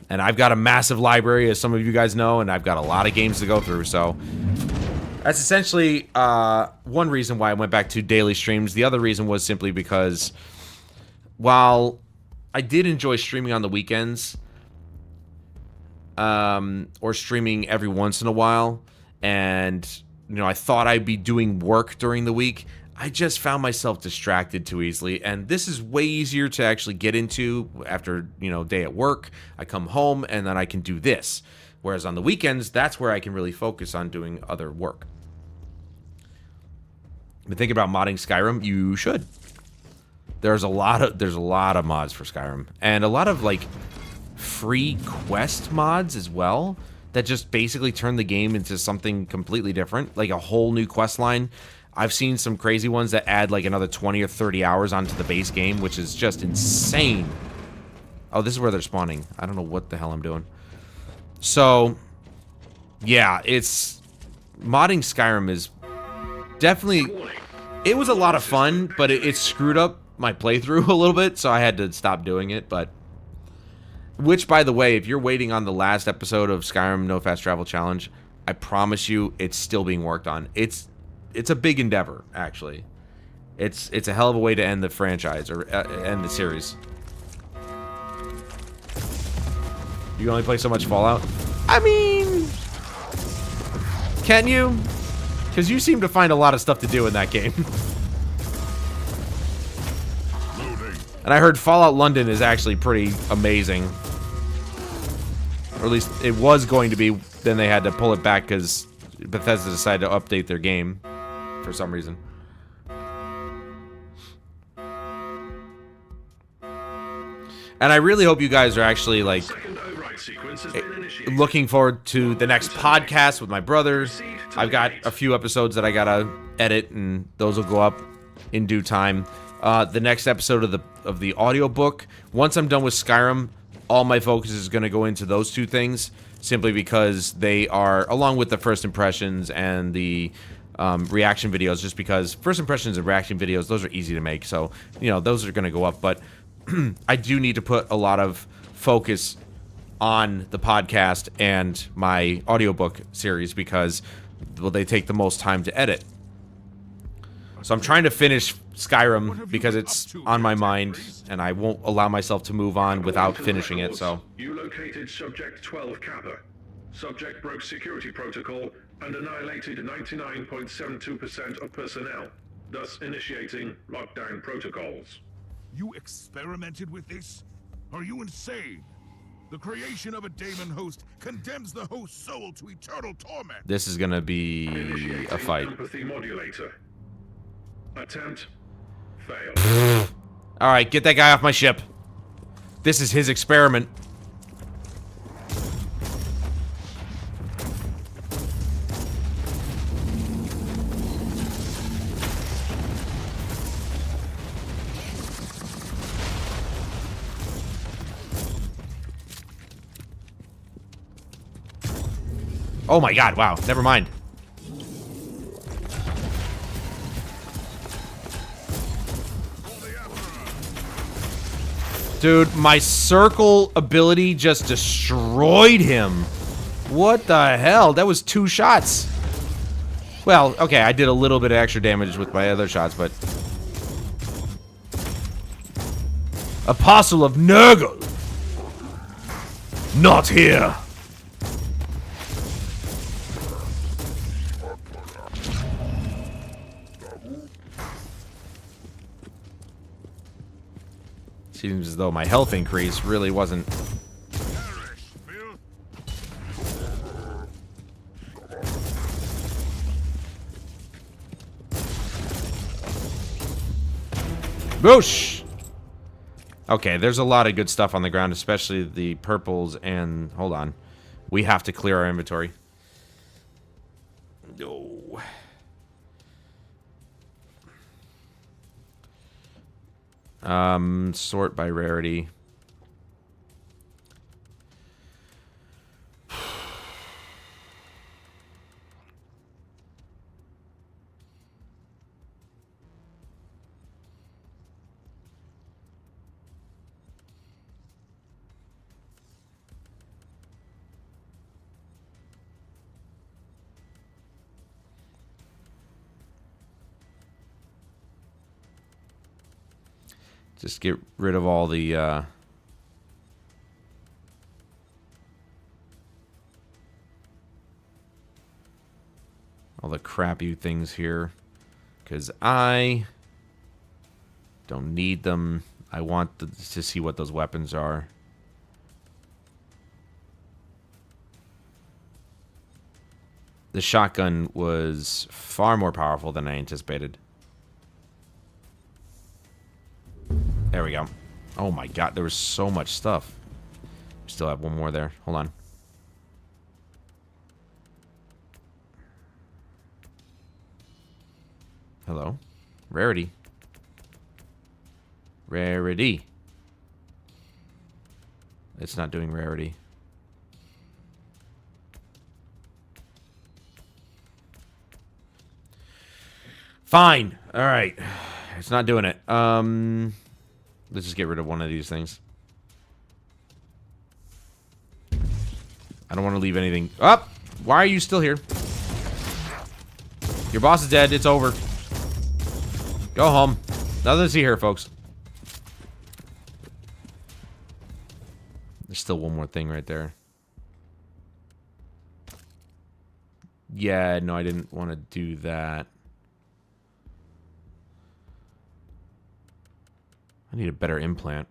And I've got a massive library, as some of you guys know, and I've got a lot of games to go through, so that's essentially one reason why I went back to daily streams. The other reason was simply because while I did enjoy streaming on the weekends, or streaming every once in a while, and, you know, I thought I'd be doing work during the week, I just found myself distracted too easily, and this is way easier to actually get into after, you know, day at work. I come home, and then I can do this. Whereas on the weekends, that's where I can really focus on doing other work. But thinking about modding Skyrim, you should. There's a lot of mods for Skyrim, and a lot of, like, free quest mods as well that just basically turn the game into something completely different, like a whole new quest line. I've seen some crazy ones that add like another 20 or 30 hours onto the base game, which is just insane. Oh, this is where they're spawning. I don't know what the hell I'm doing. So, yeah, it's... Modding Skyrim is definitely... It was a lot of fun, but it screwed up my playthrough a little bit, so I had to stop doing it, but... Which, by the way, if you're waiting on the last episode of Skyrim No Fast Travel Challenge, I promise you it's still being worked on. It's a big endeavor, actually. It's a hell of a way to end the franchise, or end the series. You can only play so much Fallout? I mean... Can you? Because you seem to find a lot of stuff to do in that game. And I heard Fallout London is actually pretty amazing. Or at least it was going to be, then they had to pull it back because Bethesda decided to update their game for some reason. And I really hope you guys are actually, like, looking forward to the next podcast with my brother. I've got a few episodes that I gotta edit, and those will go up in due time. The next episode of the audiobook, once I'm done with Skyrim, all my focus is going to go into those two things, simply because they are, along with the first impressions and the reaction videos, just because first impressions and reaction videos, those are easy to make, so, you know, those are going to go up, but I do need to put a lot of focus on the podcast and my audiobook series because, well, they take the most time to edit. So I'm trying to finish Skyrim because it's on my mind, and I won't allow myself to move on without finishing it, so... You located Subject 12 Kappa. Subject broke security protocol and annihilated 99.72% of personnel, thus initiating lockdown protocols. You experimented with this? Are you insane? The creation of a daemon host condemns the host's soul to eternal torment. This is gonna be a fight. Empathy modulator. Attempt failed. Alright, get that guy off my ship. This is his experiment. Oh my god, wow. Never mind. Dude, my circle ability just destroyed him. What the hell? That was 2 shots. Well, okay, I did a little bit of extra damage with my other shots, but... Apostle of Nurgle! Not here! Seems as though my health increase really wasn't... Boosh! Okay, there's a lot of good stuff on the ground, especially the purples and... Hold on. We have to clear our inventory. No. Sort by rarity. Just get rid of all the, all the crappy things here. Because I don't need them. I want to see what those weapons are. The shotgun was far more powerful than I anticipated. There we go. Oh my god, there was so much stuff. We still have one more there. Hold on. Hello? Rarity. Rarity. It's not doing rarity. Fine. Alright. It's not doing it. Let's just get rid of one of these things. I don't want to leave anything up. Why are you still here? Your boss is dead. It's over. Go home. Nothing to see here, folks. There's still one more thing right there. Yeah, no, I didn't want to do that. I need a better implant.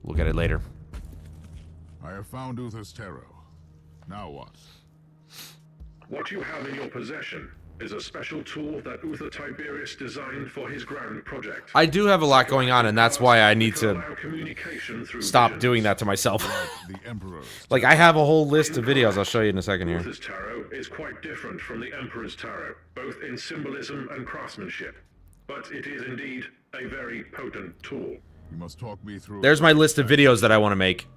Look at it later. I have found Uther's tarot. Now what? What you have in your possession is a special tool that Uther Tiberius designed for his grand project. I do have a lot going on, and that's why I need to stop doing that to myself. The Emperor's Like, I have a whole list of videos I'll show you in a second here. Uther's tarot is quite different from the Emperor's tarot, both in symbolism and craftsmanship. But it is indeed a very potent tool. You must talk me through. There's my list of videos that I want to make.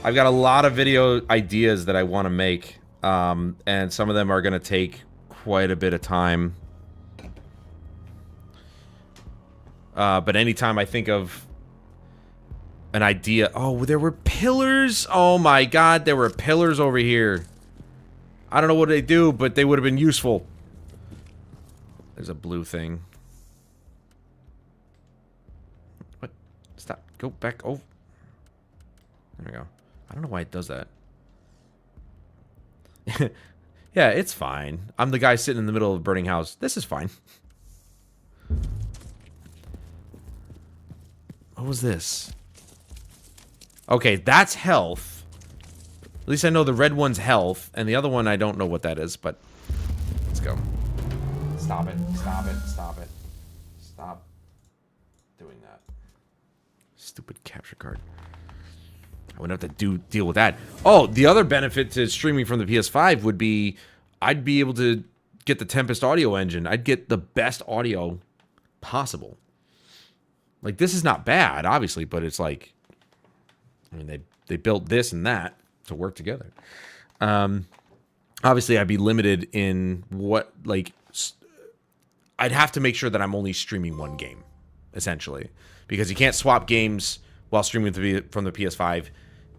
I've got a lot of video ideas that I want to make. And some of them are going to take quite a bit of time. But anytime I think of an idea... Oh, there were pillars! Oh my god, there were pillars over here. I don't know what they do, but they would have been useful. There's a blue thing. What? Stop. Go back. Oh. There we go. I don't know why it does that. Yeah, it's fine. I'm the guy sitting in the middle of a burning house. This is fine. What was this? Okay, that's health. At least I know the red one's health, and the other one I don't know what that is, but let's go. Stop it. Stop it. Stop it. Stop doing that. Stupid capture card. I wouldn't have to deal with that. Oh, the other benefit to streaming from the PS5 would be I'd be able to get the Tempest audio engine. I'd get the best audio possible. Like, this is not bad, obviously, but it's like, I mean, they built this and that to work together. Obviously, I'd be limited in what, like, I'd have to make sure that I'm only streaming one game, essentially, because you can't swap games while streaming from the PS5,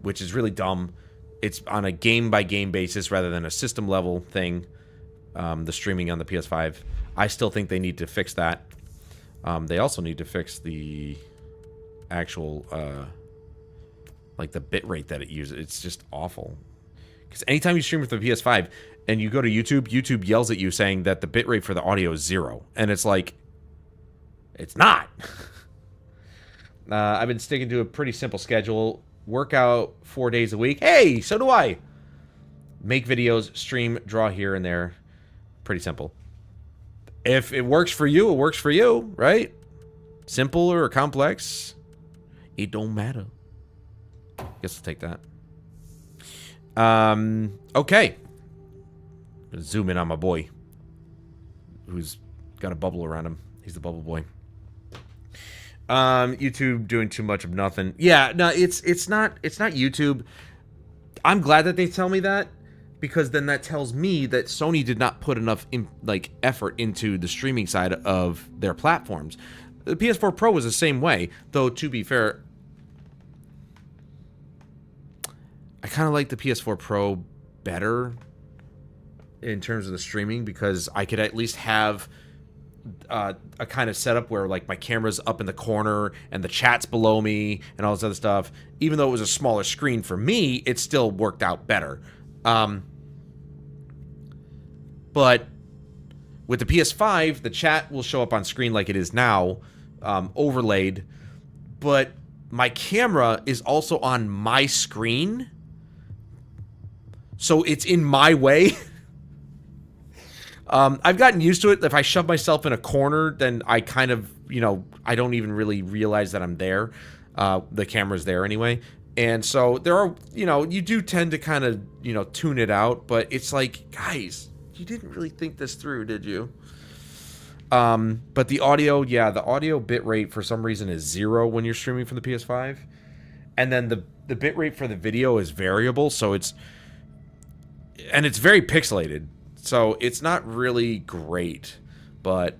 which is really dumb. It's on a game-by-game basis rather than a system-level thing, the streaming on the PS5. I still think they need to fix that. They also need to fix the actual, like, the bit rate that it uses. It's just awful. Because anytime you stream with the PS5 and you go to YouTube, YouTube yells at you saying that the bit rate for the audio is 0. And it's like, it's not. I've been sticking to a pretty simple schedule. Work out 4 days a week. Hey, so do I. Make videos, stream, draw here and there. Pretty simple. If it works for you, it works for you, right? Simple or complex, it don't matter. Guess I'll take that. Okay. Zoom in on my boy, who's got a bubble around him. He's the bubble boy. YouTube doing too much of nothing. Yeah, no, it's not YouTube. I'm glad that they tell me that, because then that tells me that Sony did not put enough effort into the streaming side of their platforms. The PS4 Pro was the same way, though to be fair, I kind of like the PS4 Pro better in terms of the streaming, because I could at least have a kind of setup where, like, my camera's up in the corner and the chat's below me and all this other stuff. Even though it was a smaller screen for me, it still worked out better. But with the PS5, the chat will show up on screen like it is now, overlaid. But my camera is also on my screen, so it's in my way. I've gotten used to it. If I shove myself in a corner, then I kind of, I don't even really realize that I'm there. The camera's there anyway. And so there are, you do tend to kind of, tune it out. But it's like, guys, you didn't really think this through, did you? But the audio, yeah, the audio bit rate for some reason is 0 when you're streaming from the PS5. And then the bit rate for the video is variable. So it's very pixelated. So it's not really great, but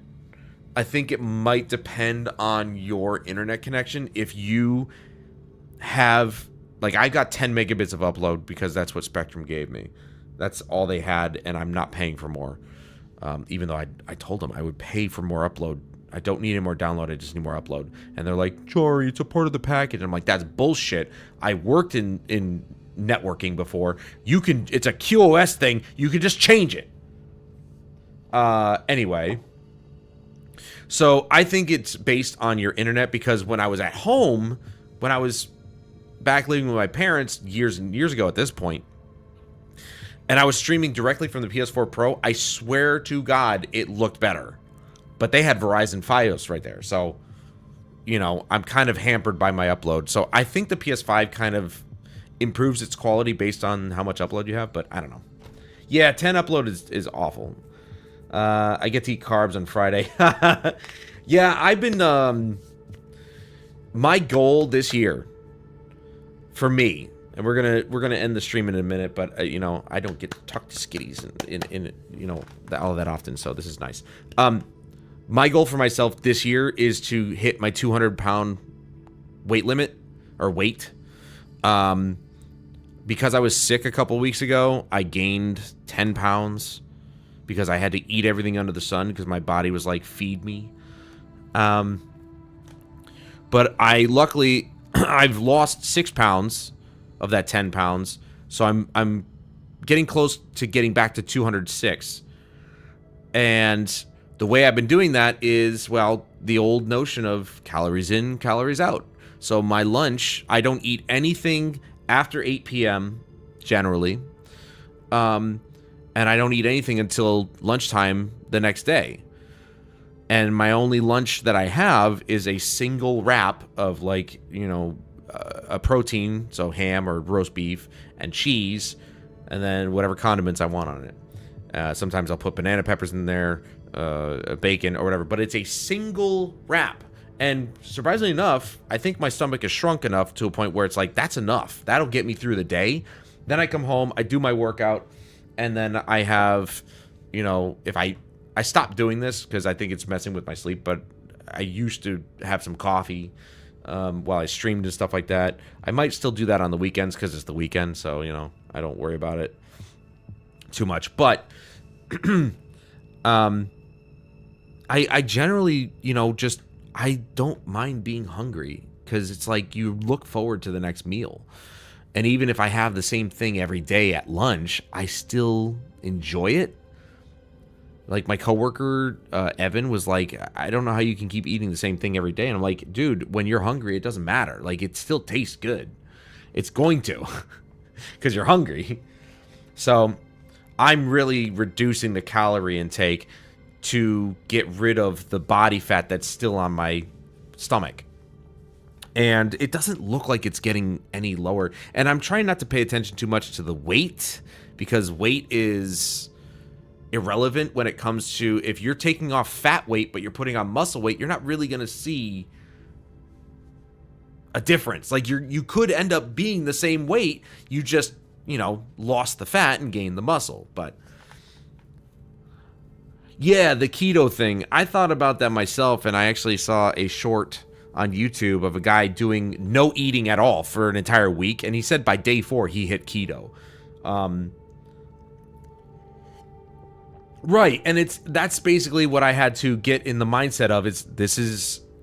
I think it might depend on your internet connection. If you have, like, I got 10 megabits of upload because that's what Spectrum gave me. That's all they had, and I'm not paying for more. Even though I told them I would pay for more upload. I don't need any more download, I just need more upload. And they're like, sorry, it's a part of the package. And I'm like, that's bullshit. I worked in networking before. It's a QoS thing. You can just change it. Anyway, so I think it's based on your internet, because when I was at home, when I was back living with my parents years and years ago at this point, and I was streaming directly from the PS4 Pro, I swear to God, it looked better. But they had Verizon Fios right there, so, I'm kind of hampered by my upload. So I think the PS5 kind of improves its quality based on how much upload you have, but I don't know. Yeah, 10 upload is awful. I get to eat carbs on Friday. Yeah, I've been, my goal this year, for me, and we're gonna end the stream in a minute, but, I don't get to talk to skitties in all that often, so this is nice. My goal for myself this year is to hit my 200-pound weight limit, or weight. Because I was sick a couple weeks ago, I gained 10 pounds. Because I had to eat everything under the sun, because my body was like, feed me. But luckily, I've lost 6 pounds of that 10 pounds. So I'm getting close to getting back to 206. And the way I've been doing that is, well, the old notion of calories in, calories out. So my lunch, I don't eat anything after 8 p.m. generally. And I don't eat anything until lunchtime the next day. And my only lunch that I have is a single wrap of, like, a protein, so ham or roast beef and cheese, and then whatever condiments I want on it. Sometimes I'll put banana peppers in there, bacon or whatever, but it's a single wrap. And surprisingly enough, I think my stomach is shrunk enough to a point where it's like, that's enough. That'll get me through the day. Then I come home, I do my workout, and then I have, you know, if I stopped doing this because I think it's messing with my sleep, but I used to have some coffee while I streamed and stuff like that. I might still do that on the weekends because it's the weekend, so, you know, I don't worry about it too much. But I generally, you know, just, I don't mind being hungry because it's like you look forward to the next meal. And even if I have the same thing every day at lunch, I still enjoy it. Like my coworker, Evan, was like, I don't know how you can keep eating the same thing every day. And I'm like, dude, when you're hungry, it doesn't matter. Like, it still tastes good. It's going to because you're hungry. So I'm really reducing the calorie intake to get rid of the body fat that's still on my stomach. And it doesn't look like it's getting any lower. And I'm trying not to pay attention too much to the weight, because weight is irrelevant when it comes to, if you're taking off fat weight but you're putting on muscle weight, you're not really going to see a difference. Like, you could end up being the same weight, you just, you know, lost the fat and gained the muscle. But yeah, the keto thing, I thought about that myself, and I actually saw a short on YouTube of a guy doing no eating at all for an entire week, and he said by day 4 he hit keto. Right, and that's basically what I had to get in the mindset of.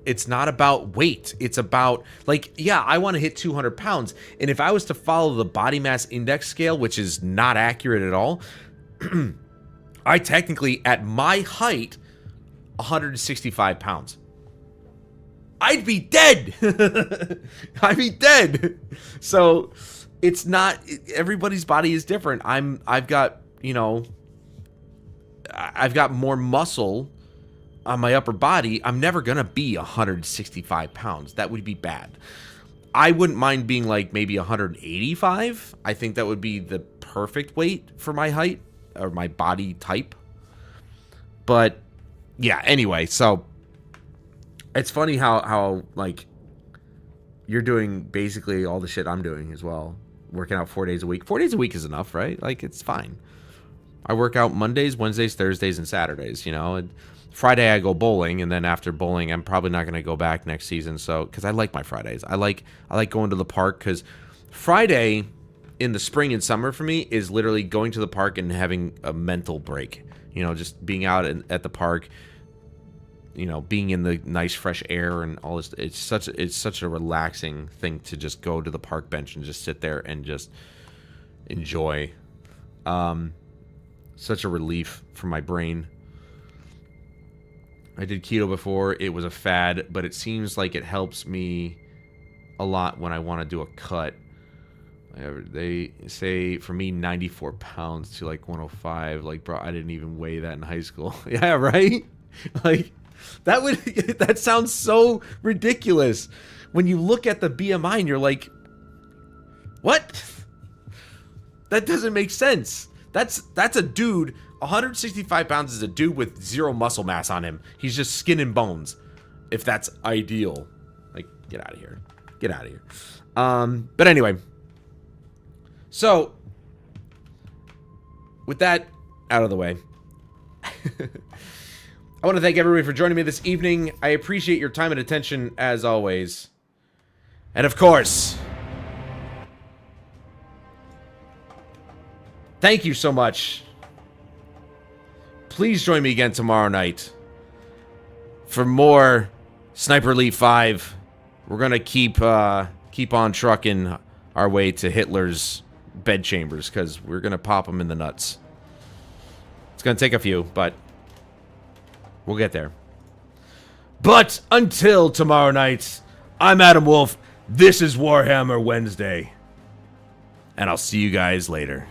It's not about weight. It's about, like, yeah, I want to hit 200 pounds, and if I was to follow the body mass index scale, which is not accurate at all, I technically, at my height, 165 pounds. I'd be dead. I'd be dead. So it's not, everybody's body is different. I've got, you know, I've got more muscle on my upper body. I'm never going to be 165 pounds. That would be bad. I wouldn't mind being like maybe 185. I think that would be the perfect weight for my height or my body type. But yeah, anyway, so it's funny how like you're doing basically all the shit I'm doing as well. Working out 4 days a week. 4 days a week is enough, right? Like, it's fine. I work out Mondays, Wednesdays, Thursdays, and Saturdays, you know. And Friday I go bowling, and then after bowling, I'm probably not going to go back next season. So, because I like my Fridays. I like going to the park, because Friday in the spring and summer for me is literally going to the park and having a mental break. You know, just being out at the park, you know, being in the nice fresh air and all this. It's such a relaxing thing to just go to the park bench and just sit there and just enjoy. Such a relief for my brain. I did keto before. It was a fad, but it seems like it helps me a lot when I want to do a cut. They say for me 94 pounds to like 105. Like, bro, I didn't even weigh that in high school. Yeah, right? Like, that sounds so ridiculous. When you look at the BMI and you're like, what? That doesn't make sense. That's a dude. 165 pounds is a dude with zero muscle mass on him. He's just skin and bones. If that's ideal. Like, get out of here. Get out of here. But anyway. So, with that out of the way, I want to thank everybody for joining me this evening. I appreciate your time and attention, as always. And of course, thank you so much. Please join me again tomorrow night for more Sniper Elite 5. We're going to keep on trucking our way to Hitler's bedchambers, because we're going to pop him in the nuts. It's going to take a few, but we'll get there. But until tomorrow night, I'm Adam Wolf. This is Warhammer Wednesday. And I'll see you guys later.